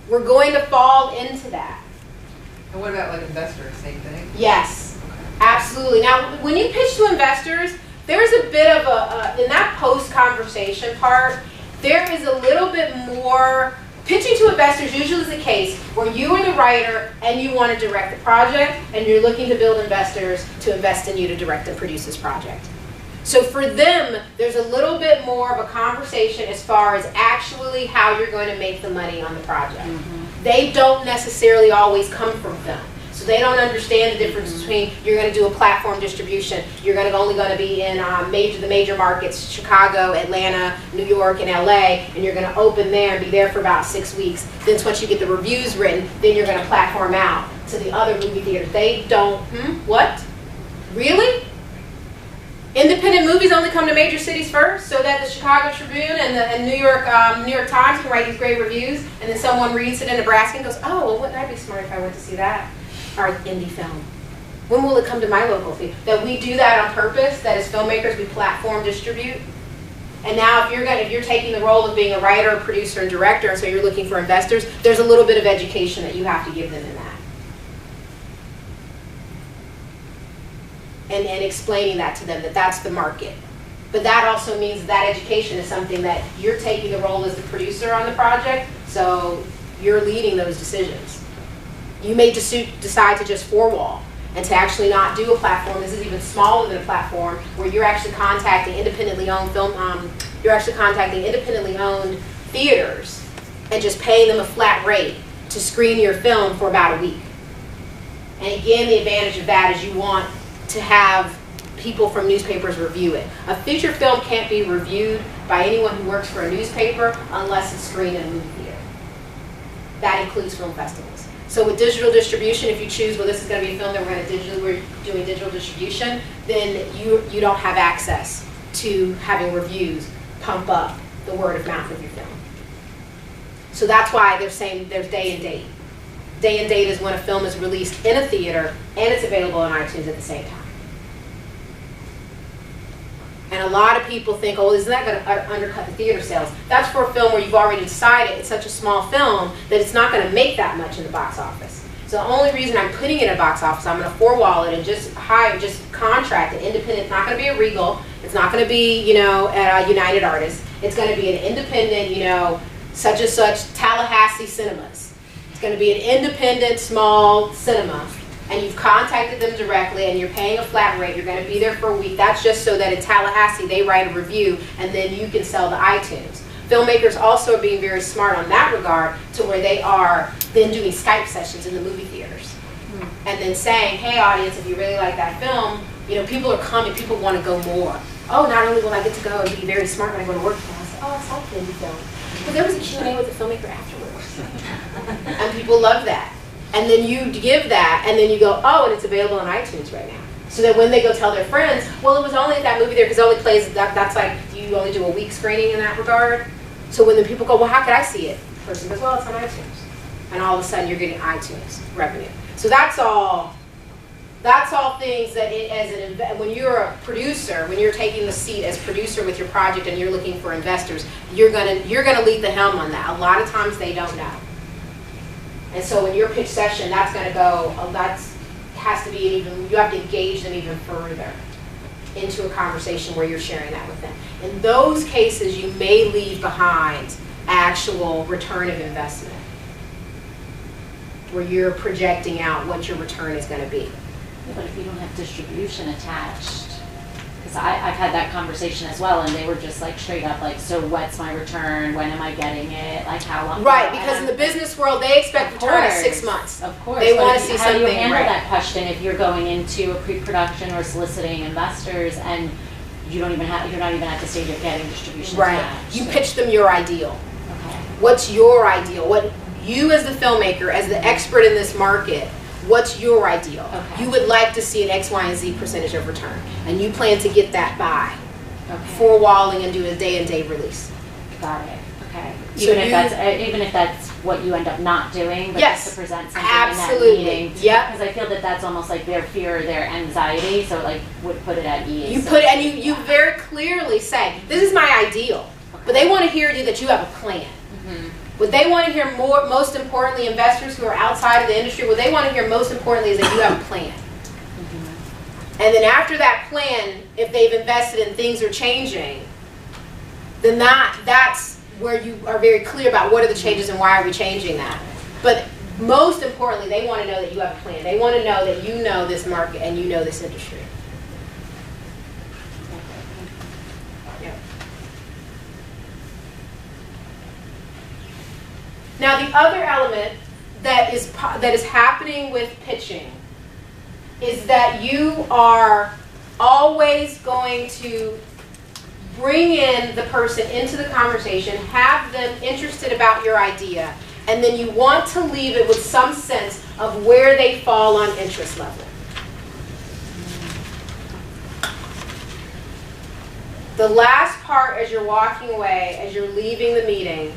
We're going to fall into that. And what about like investors? Same thing? Yes, absolutely. Now, when you pitch to investors, there's a bit of in that post-conversation part, there is a little bit more. Pitching to investors usually is the case where you are the writer and you want to direct the project and you're looking to build investors to invest in you to direct and produce this project. So for them, there's a little bit more of a conversation as far as actually how you're going to make the money on the project. They don't necessarily always come from film. So they don't understand the difference between you're going to do a platform distribution, you're only going to be in the major markets, Chicago, Atlanta, New York, and LA, and you're going to open there and be there for about 6 weeks. Then once you get the reviews written, then you're going to platform out to the other movie theaters. They don't, what? Really? Independent movies only come to major cities first so that the Chicago Tribune and New York Times can write these great reviews, and then someone reads it in Nebraska and goes, oh, well, wouldn't that be smart if I went to see that? Our indie film. When will it come to my local theater? That we do that on purpose, that as filmmakers we platform distribute. And now if you're taking the role of being a writer, producer, and director, and so you're looking for investors, there's a little bit of education that you have to give them in that. And explaining that to them, that that's the market. But that also means that education is something that you're taking the role as the producer on the project, so you're leading those decisions. You may decide to just four-wall and to actually not do a platform. This is even smaller than a platform where you're actually contacting independently owned theaters and just paying them a flat rate to screen your film for about a week. And again, the advantage of that is you want to have people from newspapers review it. A feature film can't be reviewed by anyone who works for a newspaper unless it's screened in a movie theater. That includes film festivals. So with digital distribution, if you choose, well, this is going to be a film that we're doing digital distribution, then you don't have access to having reviews pump up the word of mouth of your film. So that's why they're saying there's day and date. Day and date is when a film is released in a theater and it's available on iTunes at the same time. And a lot of people think, oh, isn't that going to undercut the theater sales? That's for a film where you've already decided it's such a small film that it's not going to make that much in the box office. So the only reason I'm putting it in a box office, I'm going to forewall it and just contract an independent. It's not going to be a Regal. It's not going to be, a United Artists. It's going to be an independent, such and such Tallahassee Cinemas. It's going to be an independent, small cinema. And you've contacted them directly and you're paying a flat rate, you're going to be there for a week. That's just so that in Tallahassee they write a review and then you can sell to iTunes. Filmmakers also are being very smart on that regard to where they are then doing Skype sessions in the movie theaters. And then saying, hey audience, if you really like that film, people are coming, people want to go more. Oh, not only will I get to go and be very smart when I go to work, but I say, oh, I saw the indie film. But there was a Q&A with the filmmaker afterwards. And people love that. And then you give that, and then you go, oh, and it's available on iTunes right now. So that when they go tell their friends, well, it was only at that movie there because it only plays, that's like, you only do a week screening in that regard. So when the people go, well, how could I see it? The person goes, well, it's on iTunes. And all of a sudden, you're getting iTunes revenue. So that's all things that when you're a producer, when you're taking the seat as producer with your project and you're looking for investors, you're gonna lead the helm on that. A lot of times they don't know. And so in your pitch session, that's going to go, has to be you have to engage them even further into a conversation where you're sharing that with them. In those cases, you may leave behind actual return of investment, where you're projecting out what your return is going to be. Yeah, but if you don't have distribution attached, because I've had that conversation as well, and they were just like straight up like, so what's my return? When am I getting it? Like how long? Right, because in the business world, they expect return in 6 months. Of course. They want to see something. How do you handle right. that question if you're going into a pre-production or soliciting investors and you're not even at the stage of getting distribution right. attached? You pitch them your ideal. Okay. What's your ideal? What you as the filmmaker, as the expert in this market, what's your ideal? Okay. You would like to see an X, Y, and Z percentage of return. And you plan to get that by Okay. forewalling and do a day-and-day release. Got it. Okay. So Even if that's what you end up not doing, but yes, just to present something absolutely. in that meeting. Yep. Because I feel that that's almost like their fear or their anxiety, so it like would put it at ease. You put it, and you very clearly say, this is my ideal. Okay. But they want to hear that you have a plan. Mm-hmm. What they want to hear most importantly, investors who are outside of the industry, what they want to hear most importantly is that you have a plan. Mm-hmm. And then after that plan, if they've invested and things are changing, then that's where you are very clear about what are the changes and why are we changing that. But most importantly, they want to know that you have a plan. They want to know that you know this market and you know this industry. Yeah. Now the other element that is happening with pitching is that you are always going to bring in the person into the conversation, have them interested about your idea, and then you want to leave it with some sense of where they fall on interest level. The last part as you're walking away, as you're leaving the meeting,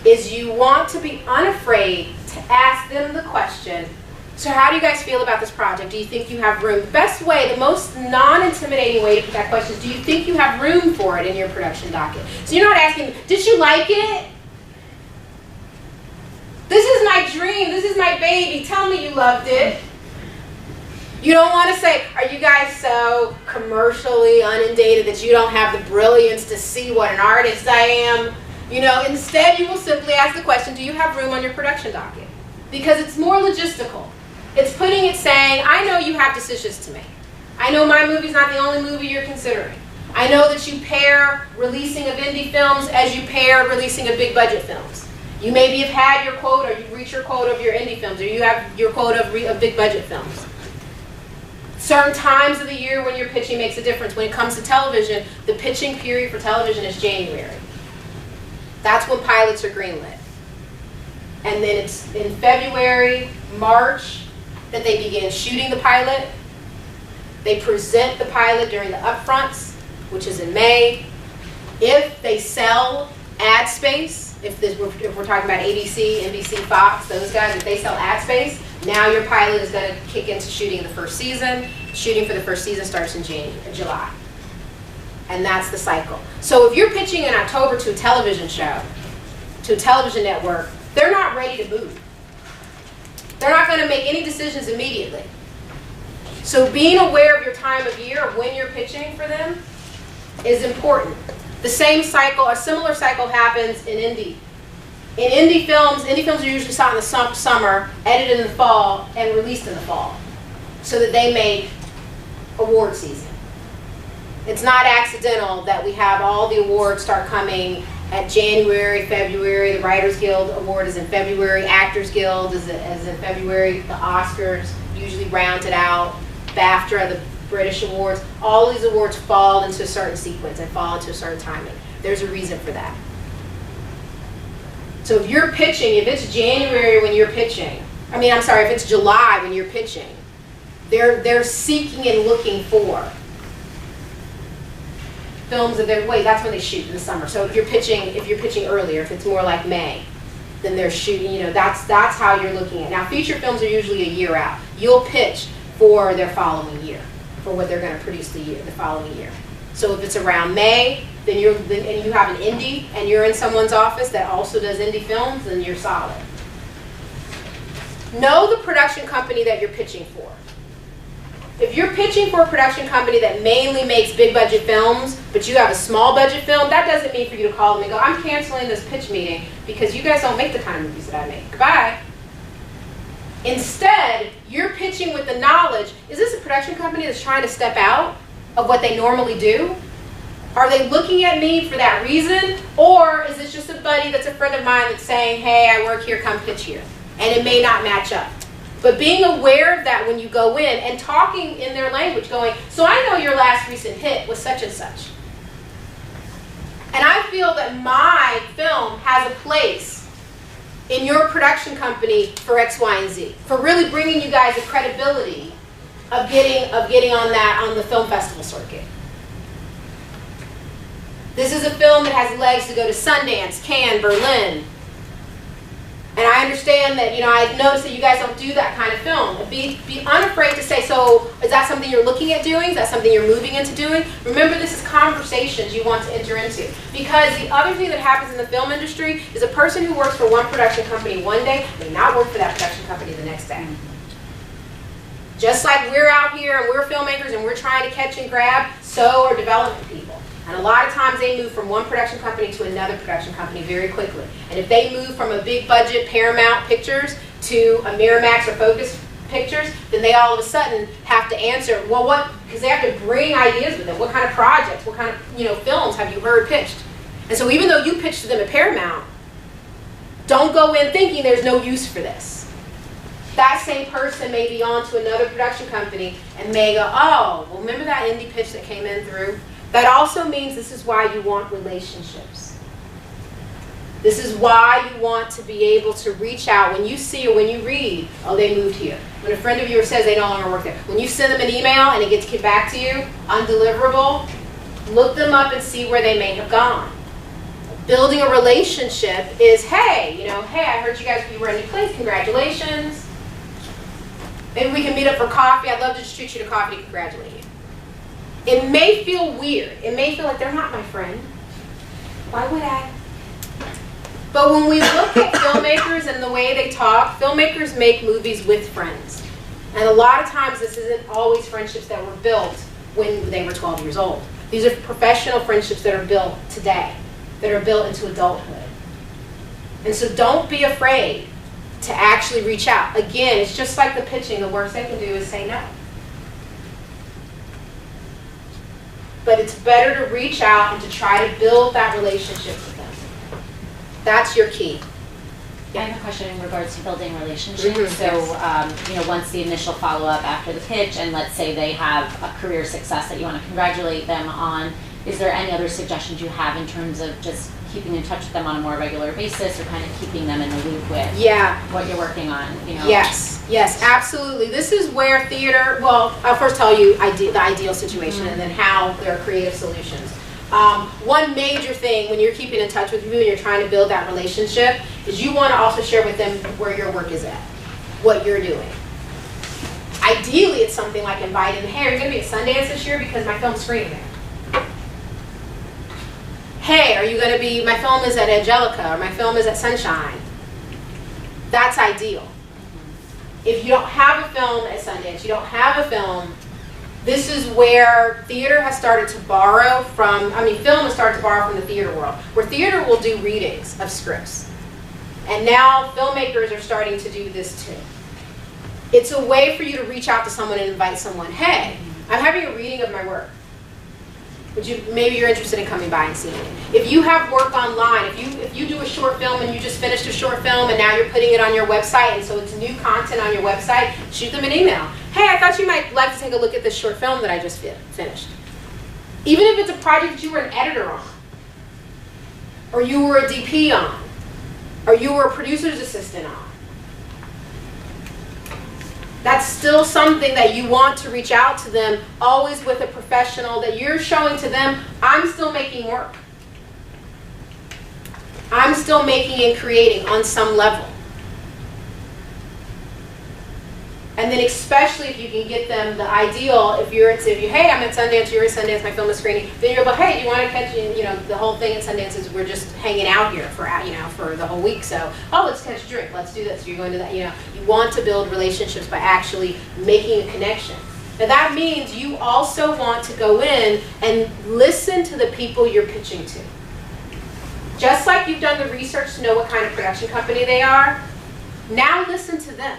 is you want to be unafraid to ask them the question, so how do you guys feel about this project? Do you think you have room? The best way, the most non-intimidating way to put that question is, do you think you have room for it in your production docket? So you're not asking, did you like it? This is my dream. This is my baby. Tell me you loved it. You don't want to say, are you guys so commercially inundated that you don't have the brilliance to see what an artist I am? Instead you will simply ask the question, do you have room on your production docket? Because it's more logistical. It's putting it saying, I know you have decisions to make. I know my movie's not the only movie you're considering. I know that you pair releasing of indie films as you pair releasing of big budget films. You maybe have had your quota, or you've reached your quota of your indie films, or you have your quota of big budget films. Certain times of the year when you're pitching makes a difference. When it comes to television, the pitching period for television is January. That's when pilots are greenlit. And then it's in February, March, that they begin shooting the pilot. They present the pilot during the upfronts, which is in May. If they sell ad space, if we're talking about ABC, NBC, Fox, those guys, if they sell ad space, now your pilot is going to kick into shooting the first season. Shooting for the first season starts in July. And that's the cycle. So if you're pitching in October to a television show, to a television network, they're not ready to move. They're not going to make any decisions immediately. So being aware of your time of year, of when you're pitching for them, is important. The same cycle, a similar cycle happens in indie. In indie films are usually shot in the summer, edited in the fall, and released in the fall, so that they make award season. It's not accidental that we have all the awards start coming at January, February. The Writers Guild Award is in February. Actors Guild is in February. The Oscars usually round it out. BAFTA, the British awards. All of these awards fall into a certain sequence and fall into a certain timing. There's a reason for that. So if you're pitching, if it's January when you're pitching, if it's July when you're pitching, they're seeking and looking for films of their way. That's when they shoot in the summer. So if you're pitching earlier, if it's more like May, then they're shooting. That's how you're looking at. Now, feature films are usually a year out. You'll pitch for their following year, for what they're going to produce the following year. So if it's around May, and you have an indie, and you're in someone's office that also does indie films, then you're solid. Know the production company that you're pitching for. If you're pitching for a production company that mainly makes big budget films, but you have a small budget film, that doesn't mean for you to call them and go, I'm canceling this pitch meeting because you guys don't make the kind of movies that I make. Goodbye. Instead, you're pitching with the knowledge, is this a production company that's trying to step out of what they normally do? Are they looking at me for that reason? Or is this just a buddy that's a friend of mine that's saying, hey, I work here, come pitch here? And it may not match up. But being aware of that when you go in and talking in their language, going, so I know your last recent hit was such and such. And I feel that my film has a place in your production company for X, Y, and Z, for really bringing you guys a credibility of getting on the film festival circuit. This is a film that has legs to go to Sundance, Cannes, Berlin. And I understand that, I noticed that you guys don't do that kind of film. Be unafraid to say, so is that something you're looking at doing? Is that something you're moving into doing? Remember, this is conversations you want to enter into. Because the other thing that happens in the film industry is a person who works for one production company one day may not work for that production company the next day. Just like we're out here and we're filmmakers and we're trying to catch and grab, so are development people. And a lot of times they move from one production company to another production company very quickly. And if they move from a big budget Paramount Pictures to a Miramax or Focus Pictures, then they all of a sudden have to answer, well, what, because they have to bring ideas with them. What kind of projects, what kind of films have you heard pitched? And so even though you pitched to them at Paramount, don't go in thinking there's no use for this. That same person may be on to another production company and may go, oh, well, remember that indie pitch that came in through? That also means this is why you want relationships. This is why you want to be able to reach out when you see or when you read, oh, they moved here. When a friend of yours says they no longer work there. When you send them an email and it gets back to you, undeliverable, look them up and see where they may have gone. Building a relationship is, hey, hey, I heard you guys, you were in a new place, congratulations. Maybe we can meet up for coffee. I'd love to just treat you to coffee to congratulate you. It may feel weird. It may feel like they're not my friend. Why would I? But when we look at filmmakers and the way they talk, filmmakers make movies with friends. And a lot of times this isn't always friendships that were built when they were 12 years old. These are professional friendships that are built today, that are built into adulthood. And so don't be afraid to actually reach out. Again, it's just like the pitching. The worst they can do is say no. But it's better to reach out and to try to build that relationship with them. That's your key. I have a question in regards to building relationships. Mhm, So, you know, once the initial follow-up after the pitch, and let's say they have a career success that you want to congratulate them on, is there any other suggestions you have in terms of just keeping in touch with them on a more regular basis, or kind of keeping them in the loop with what you're working on? You know? Yes, absolutely. This is where theater, well, I'll first tell you the ideal situation and then how there are creative solutions. One major thing when you're keeping in touch with you and you're trying to build that relationship is you want to also share with them where your work is at, what you're doing. Ideally, it's something like inviting, hey, are you going to be at Sundance this year because my film's screening there? Hey, are you going to be, my film is at Angelica, or my film is at Sunshine. That's ideal. If you don't have a film at Sundance, you don't have a film, this is where theater has started to borrow from, film has started to borrow from the theater world, where theater will do readings of scripts. And now filmmakers are starting to do this too. It's a way for you to reach out to someone and invite someone, hey, I'm having a reading of my work. Maybe you're interested in coming by and seeing it. If you have work online, if you do a short film and you just finished a short film and now you're putting it on your website and so it's new content on your website, shoot them an email. Hey, I thought you might like to take a look at this short film that I just finished. Even if it's a project that you were an editor on, or you were a DP on, or you were a producer's assistant on. That's still something that you want to reach out to them, always with a professional that you're showing to them, I'm still making work. I'm still making and creating on some level. And then especially if you can get them the ideal, if you, hey, I'm at Sundance, you're at Sundance, my film is screening, then you're like, hey, do you want to catch, the whole thing at Sundance is we're just hanging out here for the whole week, so, oh, let's catch a drink, let's do this, you're going to that, you want to build relationships by actually making a connection. Now that means you also want to go in and listen to the people you're pitching to. Just like you've done the research to know what kind of production company they are, now listen to them.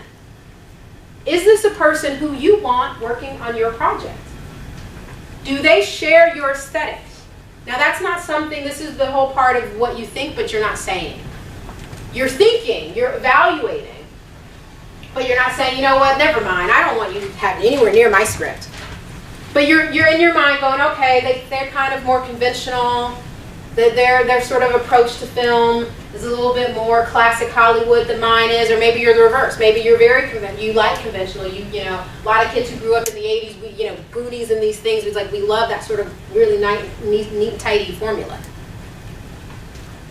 Is this a person who you want working on your project? Do they share your aesthetics? Now that's not something, this is the whole part of what you think but you're not saying. You're thinking, you're evaluating, but you're not saying, you know what, never mind, I don't want you to have anywhere near my script. But you're in your mind going, okay, they're kind of more conventional, their sort of approach to film is a little bit more classic Hollywood than mine is, or maybe you're the reverse. Maybe you're very conventional. You like conventional. You know, a lot of kids who grew up in the '80s, Goonies and these things. It's like we love that sort of really neat, tidy formula.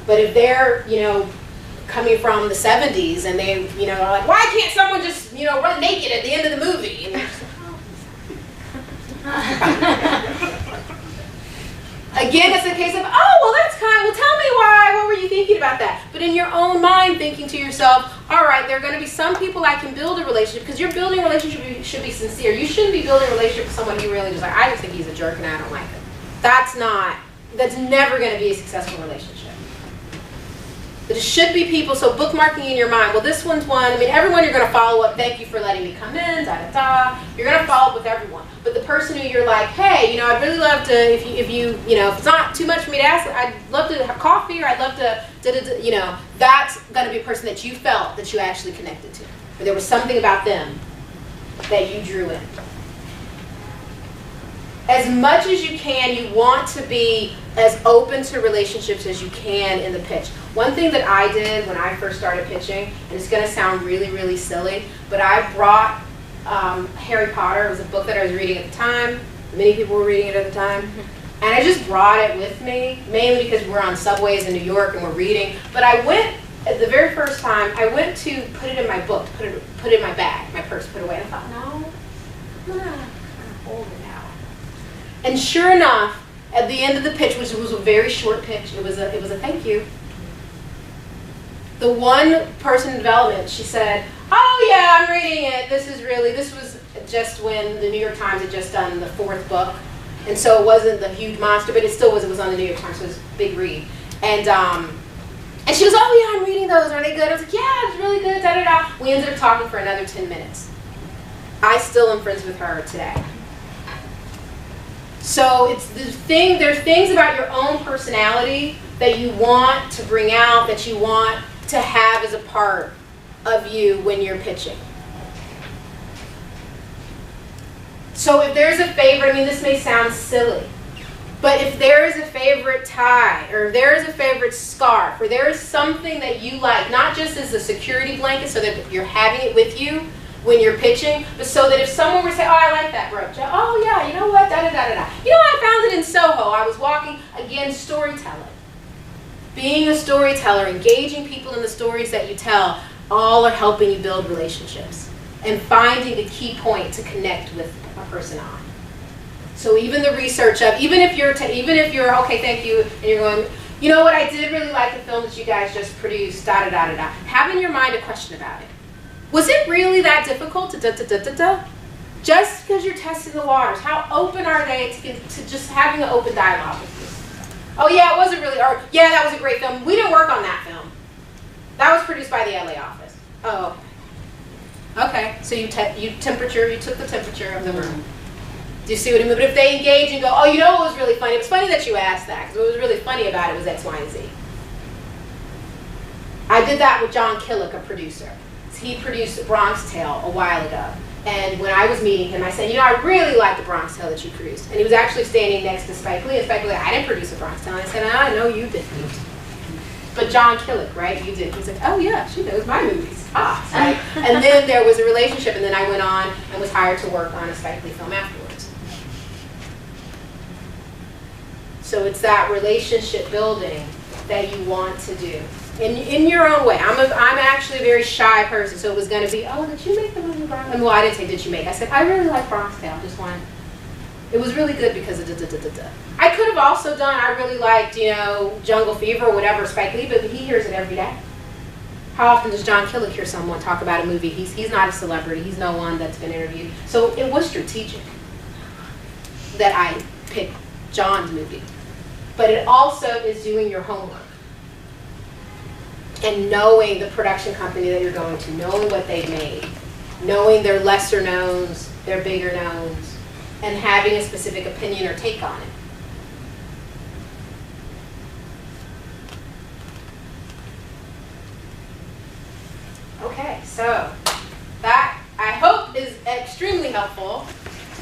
But if they're, coming from the '70s and they, are like, why can't someone just, run naked at the end of the movie? And again, it's a case of, oh, well, that's kind of, well, tell me why, what were you thinking about that? But in your own mind, thinking to yourself, all right, there are going to be some people I can build a relationship, because you're building a relationship, you should be sincere. You shouldn't be building a relationship with someone you really just like, I just think he's a jerk and I don't like him. That's never going to be a successful relationship. But it should be people, so bookmarking in your mind, well, this one's one, everyone you're going to follow up, thank you for letting me come in, da-da-da. You're going to follow up with everyone. But the person who you're like, hey, I'd really love to, if it's not too much for me to ask, I'd love to have coffee, or I'd love to, that's going to be a person that you felt that you actually connected to. Or there was something about them that you drew in. As much as you can, you want to be as open to relationships as you can in the pitch. One thing that I did when I first started pitching, and it's going to sound really, really silly, but I brought Harry Potter. It was a book that I was reading at the time. Many people were reading it at the time. And I just brought it with me, mainly because we're on subways in New York and we're reading. But I went, the very first time, I went to put it in my book, put it in my bag, my purse, put it away. And I thought, no, I'm going to kind of hold it out. And sure enough, at the end of the pitch, which was a very short pitch, it was a thank you. The one person in development, she said, oh yeah, I'm reading it. This was just when the New York Times had just done the 4th book. And so it wasn't the huge monster, but it still was, it was on the New York Times, so it was a big read. And she goes, oh yeah, I'm reading those, are they good? I was like, yeah, it's really good, da-da-da. We ended up talking for another 10 minutes. I still am friends with her today. So it's there's things about your own personality that you want to bring out, that you want to have as a part of you when you're pitching. So if there's a favorite, I mean, this may sound silly, but if there is a favorite tie, or if there is a favorite scarf, or there is something that you like, not just as a security blanket so that you're having it with you when you're pitching, but so that if someone were to say, oh, I like that brooch. Oh, yeah, you know what, da-da-da-da-da. You know, I found it in Soho. I was walking, again, storytelling. Being a storyteller, engaging people in the stories that you tell, all are helping you build relationships and finding a key point to connect with a person on. So even the research of, even if you're okay, thank you, and you're going, you know what, I did really like the film that you guys just produced, da-da-da-da-da. Have in your mind a question about it. Was it really that difficult to da-da-da-da-da? Just because you're testing the waters, how open are they to just having an open dialogue with you? Oh yeah, it wasn't really, or yeah, that was a great film. We didn't work on that film. That was produced by the LA office. Oh, okay. So you took the temperature of the room. Do you see what I mean? But if they engage and go, oh, you know what was really funny? It was funny that you asked that, because what was really funny about it was X, Y, and Z. I did that with John Killick, a producer. He produced Bronx Tale a while ago. And when I was meeting him, I said, you know, I really like the Bronx Tale that you produced. And he was actually standing next to Spike Lee. And Spike Lee, I didn't produce a Bronx Tale. And I said, I know you didn't. But John Killick, right? You did. He was like, oh yeah, she knows my movies. Ah, right. And then there was a relationship, and then I went on and was hired to work on a Spike Lee film afterwards. So it's that relationship building that you want to do. In your own way. I'm actually a very shy person, so it was going to be, oh, did you make the movie Bronx? Well, I didn't say, did you make? I said, I really like Bronx Tale. Just wanted, it was really good because of da-da-da-da-da. I could have also done, I really liked, you know, Jungle Fever or whatever, Spike Lee, but he hears it every day. How often does John Killick hear someone talk about a movie? He's not a celebrity. He's no one that's been interviewed. So it was strategic that I picked John's movie. But it also is doing your homework. And knowing the production company that you're going to, knowing what they've made, knowing their lesser knowns, their bigger knowns, and having a specific opinion or take on it. Okay, so that I hope is extremely helpful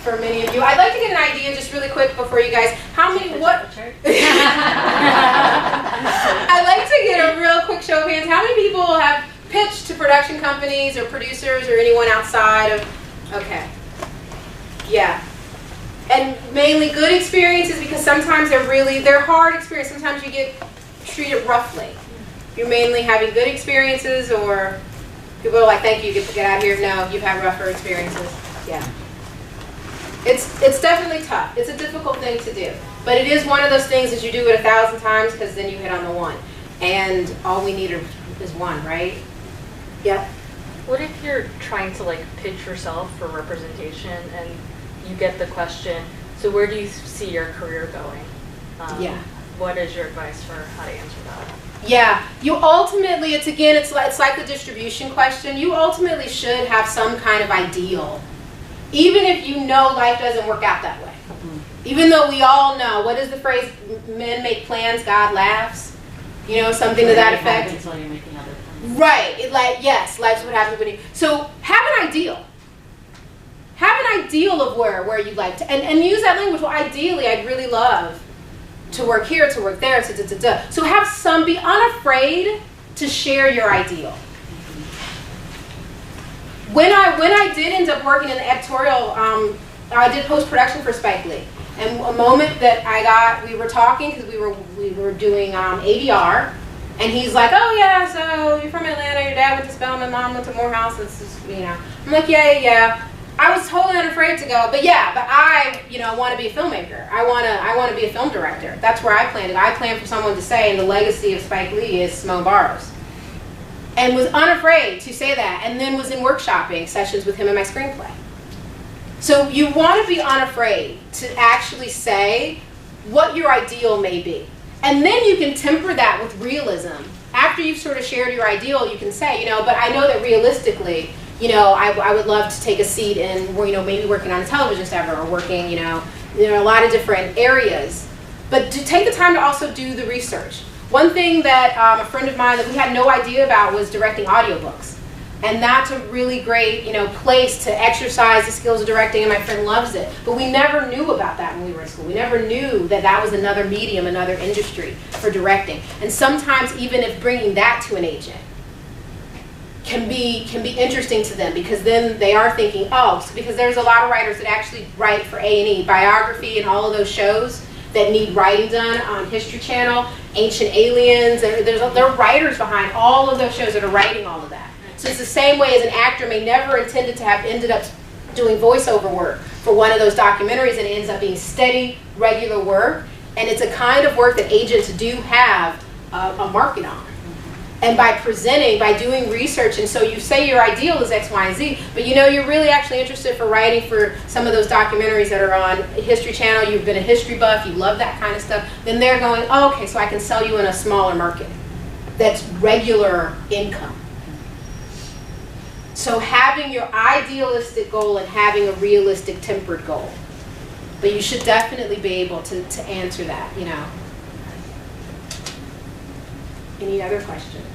for many of you. I'd like to get an idea just really quick before you guys, how many, what? I'd like to get a real quick show of hands. How many people have pitched to production companies or producers or anyone outside of, okay. Yeah. And mainly good experiences, because sometimes they're hard experiences. Sometimes you get treated roughly. You're mainly having good experiences, or people are like, thank you, get out of here. No, you've had rougher experiences. Yeah. It's definitely tough. It's a difficult thing to do. But it is one of those things that you do it 1,000 times, because then you hit on the one. And all we need is one, right? Yep. What if you're trying to like pitch yourself for representation and you get the question, so where do you see your career going? Yeah. What is your advice for how to answer that? Yeah, you ultimately, it's like the distribution question. You ultimately should have some kind of ideal. Even if you know life doesn't work out that way. Even though we all know, what is the phrase, men make plans, God laughs? You know, something to that effect. Until you're making other plans. Right, yes, life's what happens when you, so have an ideal. Have an ideal of where you'd like to, and use that language. Well, ideally, I'd really love to work here, to work there, So have be unafraid to share your ideal. When I did end up working in the editorial, I did post-production for Spike Lee. And a moment that we were talking, because we were doing ADR, and he's like, oh yeah, so you're from Atlanta, your dad went to Spelman, mom went to Morehouse, it's just, you know. I'm like, yeah. I was totally unafraid to go, but I, want to be a filmmaker. I want to be a film director. That's where I planned it. I planned for someone to say, and the legacy of Spike Lee is Simone Barros. And was unafraid to say that, and then was in workshopping sessions with him in my screenplay. So you want to be unafraid to actually say what your ideal may be. And then you can temper that with realism. After you've sort of shared your ideal, you can say, but I know that realistically, I would love to take a seat in, maybe working on a television set or working, There are a lot of different areas. But to take the time to also do the research. One thing that a friend of mine that we had no idea about was directing audiobooks. And that's a really great, place to exercise the skills of directing, and my friend loves it. But we never knew about that when we were in school. We never knew that that was another medium, another industry for directing. And sometimes even if bringing that to an agent can be interesting to them, because then they are thinking, because there's a lot of writers that actually write for A&E, biography and all of those shows that need writing done on History Channel, Ancient Aliens. There are writers behind all of those shows that are writing all of that. So it's the same way as an actor may never intended to have ended up doing voiceover work for one of those documentaries, and it ends up being steady, regular work. And it's a kind of work that agents do have a market on. And by presenting, by doing research, and so you say your ideal is X, Y, and Z, but you're really actually interested for writing for some of those documentaries that are on History Channel, you've been a history buff, you love that kind of stuff, then they're going, oh, okay, so I can sell you in a smaller market. That's regular income. So having your idealistic goal and having a realistic tempered goal. But you should definitely be able to answer that, Any other questions?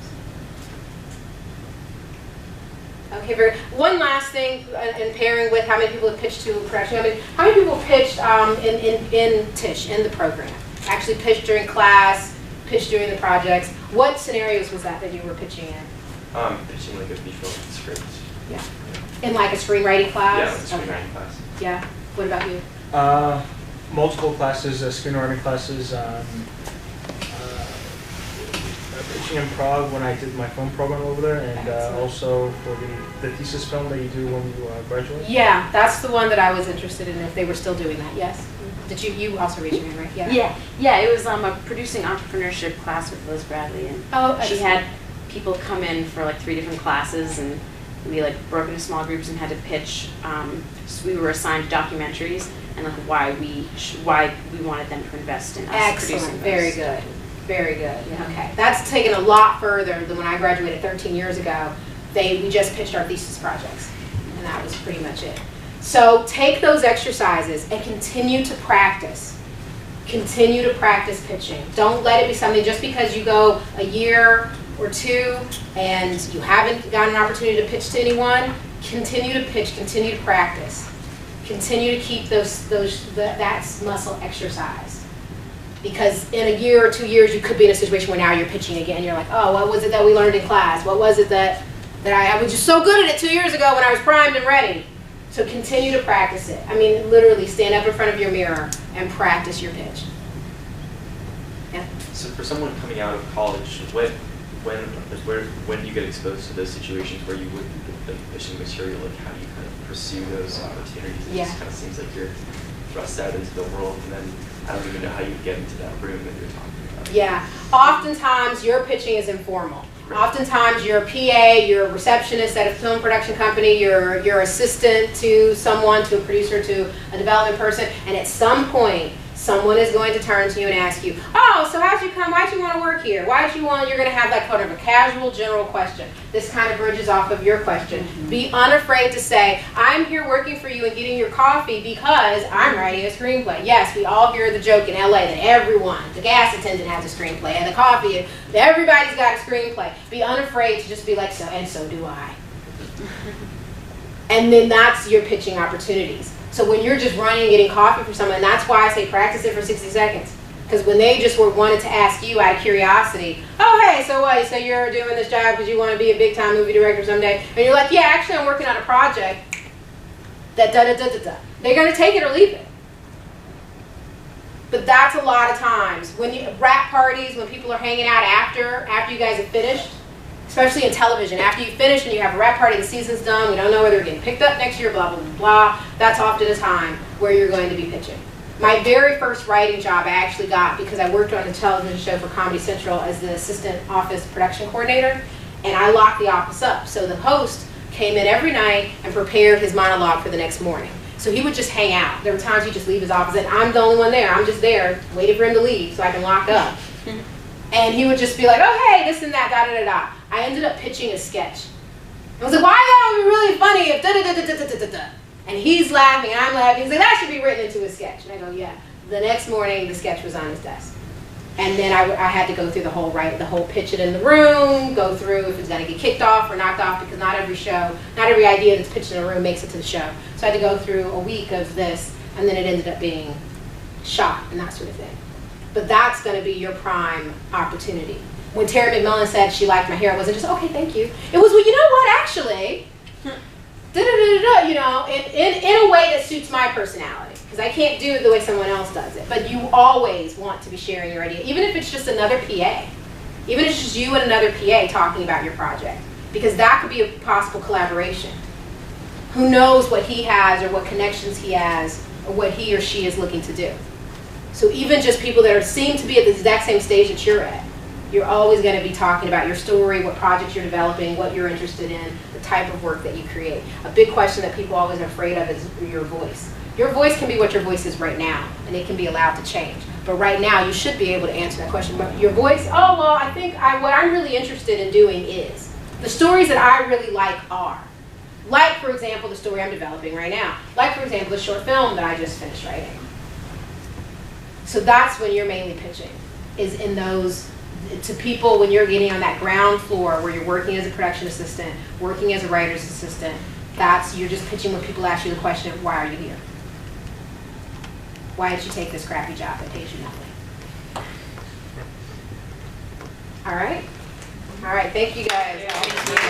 Okay, one last thing in pairing with how many people have pitched to production. How many people pitched in Tisch, in the program? Actually pitched during class, pitched during the projects. What scenarios was that you were pitching in? Pitching like a visual script. Yeah. In like a screenwriting class? Yeah, like a screenwriting class. Yeah. What about you? Multiple classes, screenwriting classes. Pitching in Prague when I did my film program over there, and also for the thesis film that you do when you graduate. Yeah, that's the one that I was interested in, if they were still doing that. Yes. Did you also raise your hand, right? Yeah. It was a producing entrepreneurship class with Liz Bradley, and she had people come in for like 3 different classes, and we like broke into small groups and had to pitch. So we were assigned documentaries and like why we wanted them to invest in us. Excellent. Producing those. Very good. Very good. Okay. That's taken a lot further than when I graduated 13 years ago. We just pitched our thesis projects, and that was pretty much it. So take those exercises and continue to practice. Continue to practice pitching. Don't let it be something just because you go a year or 2 and you haven't gotten an opportunity to pitch to anyone. Continue to pitch. Continue to practice. Continue to keep that muscle exercised. Because in a year or 2 years, you could be in a situation where now you're pitching again. You're like, oh, what was it that we learned in class? What was it that I was just so good at it 2 years ago when I was primed and ready? So continue to practice it. Literally stand up in front of your mirror and practice your pitch. Yeah. So for someone coming out of college, when do you get exposed to those situations where you would be pitching material? Like, how do you kind of pursue those opportunities? It just kind of seems like you're thrust out into the world, and then I don't even know how you get into that room that you're talking about. Yeah. Oftentimes, your pitching is informal. Oftentimes, you're a PA, you're a receptionist at a film production company, you're assistant to someone, to a producer, to a development person, and at some point, someone is going to turn to you and ask you, oh, so how'd you come? Why'd you want to work here? You're going to have that kind of a casual, general question. This kind of bridges off of your question. Mm-hmm. Be unafraid to say, I'm here working for you and getting your coffee because I'm writing a screenplay. Yes, we all hear the joke in LA that the gas attendant has a screenplay, and the coffee, everybody's got a screenplay. Be unafraid to just be like, so do I. And then that's your pitching opportunities. So when you're just running and getting coffee for someone, that's why I say practice it for 60 seconds. Because when they just wanted to ask you out of curiosity, oh, hey, so what? So you're doing this job because you want to be a big-time movie director someday? And you're like, yeah, actually I'm working on a project that da-da-da-da-da. They're going to take it or leave it. But that's a lot of times. When rap parties, when people are hanging out after you guys have finished, especially in television, after you finish and you have a rap party, the season's done, we don't know whether we're getting picked up next year, blah, blah, blah. That's often a time where you're going to be pitching. My very first writing job I actually got because I worked on a television show for Comedy Central as the assistant office production coordinator, and I locked the office up. So the host came in every night and prepared his monologue for the next morning. So he would just hang out. There were times he'd just leave his office, and I'm the only one there. I'm just there waiting for him to leave so I can lock up. And he would just be like, oh, hey, this and that, da-da-da-da. I ended up pitching a sketch. I was like, why that would be really funny if da-da-da-da-da-da-da-da. And he's laughing, and I'm laughing. He's like, that should be written into a sketch. And I go, yeah. The next morning, the sketch was on his desk. And then I had to go through the whole pitch it in the room, go through if it's going to get kicked off or knocked off, because not every idea that's pitched in a room makes it to the show. So I had to go through a week of this, and then it ended up being shot and that sort of thing. But that's going to be your prime opportunity. When Terry McMillan said she liked my hair, it wasn't just, okay, thank you. It was, well, you know what, actually, you know, in a way that suits my personality. Because I can't do it the way someone else does it. But you always want to be sharing your idea, even if it's just another PA. Even if it's just you and another PA talking about your project. Because that could be a possible collaboration. Who knows what he has or what connections he has or what he or she is looking to do. So even just people that seem to be at the exact same stage that you're at, you're always going to be talking about your story, what projects you're developing, what you're interested in, the type of work that you create. A big question that people always are afraid of is your voice. Your voice can be what your voice is right now, and it can be allowed to change. But right now, you should be able to answer that question. But your voice, oh, well, I think what I'm really interested in doing is, the stories that I really like are, like, for example, the story I'm developing right now. Like, for example, the short film that I just finished writing. So that's when you're mainly pitching, is in those, to people when you're getting on that ground floor where you're working as a production assistant, working as a writer's assistant, you're just pitching when people ask you the question of, why are you here? Why did you take this crappy job that pays you nothing? All right? All right, thank you guys.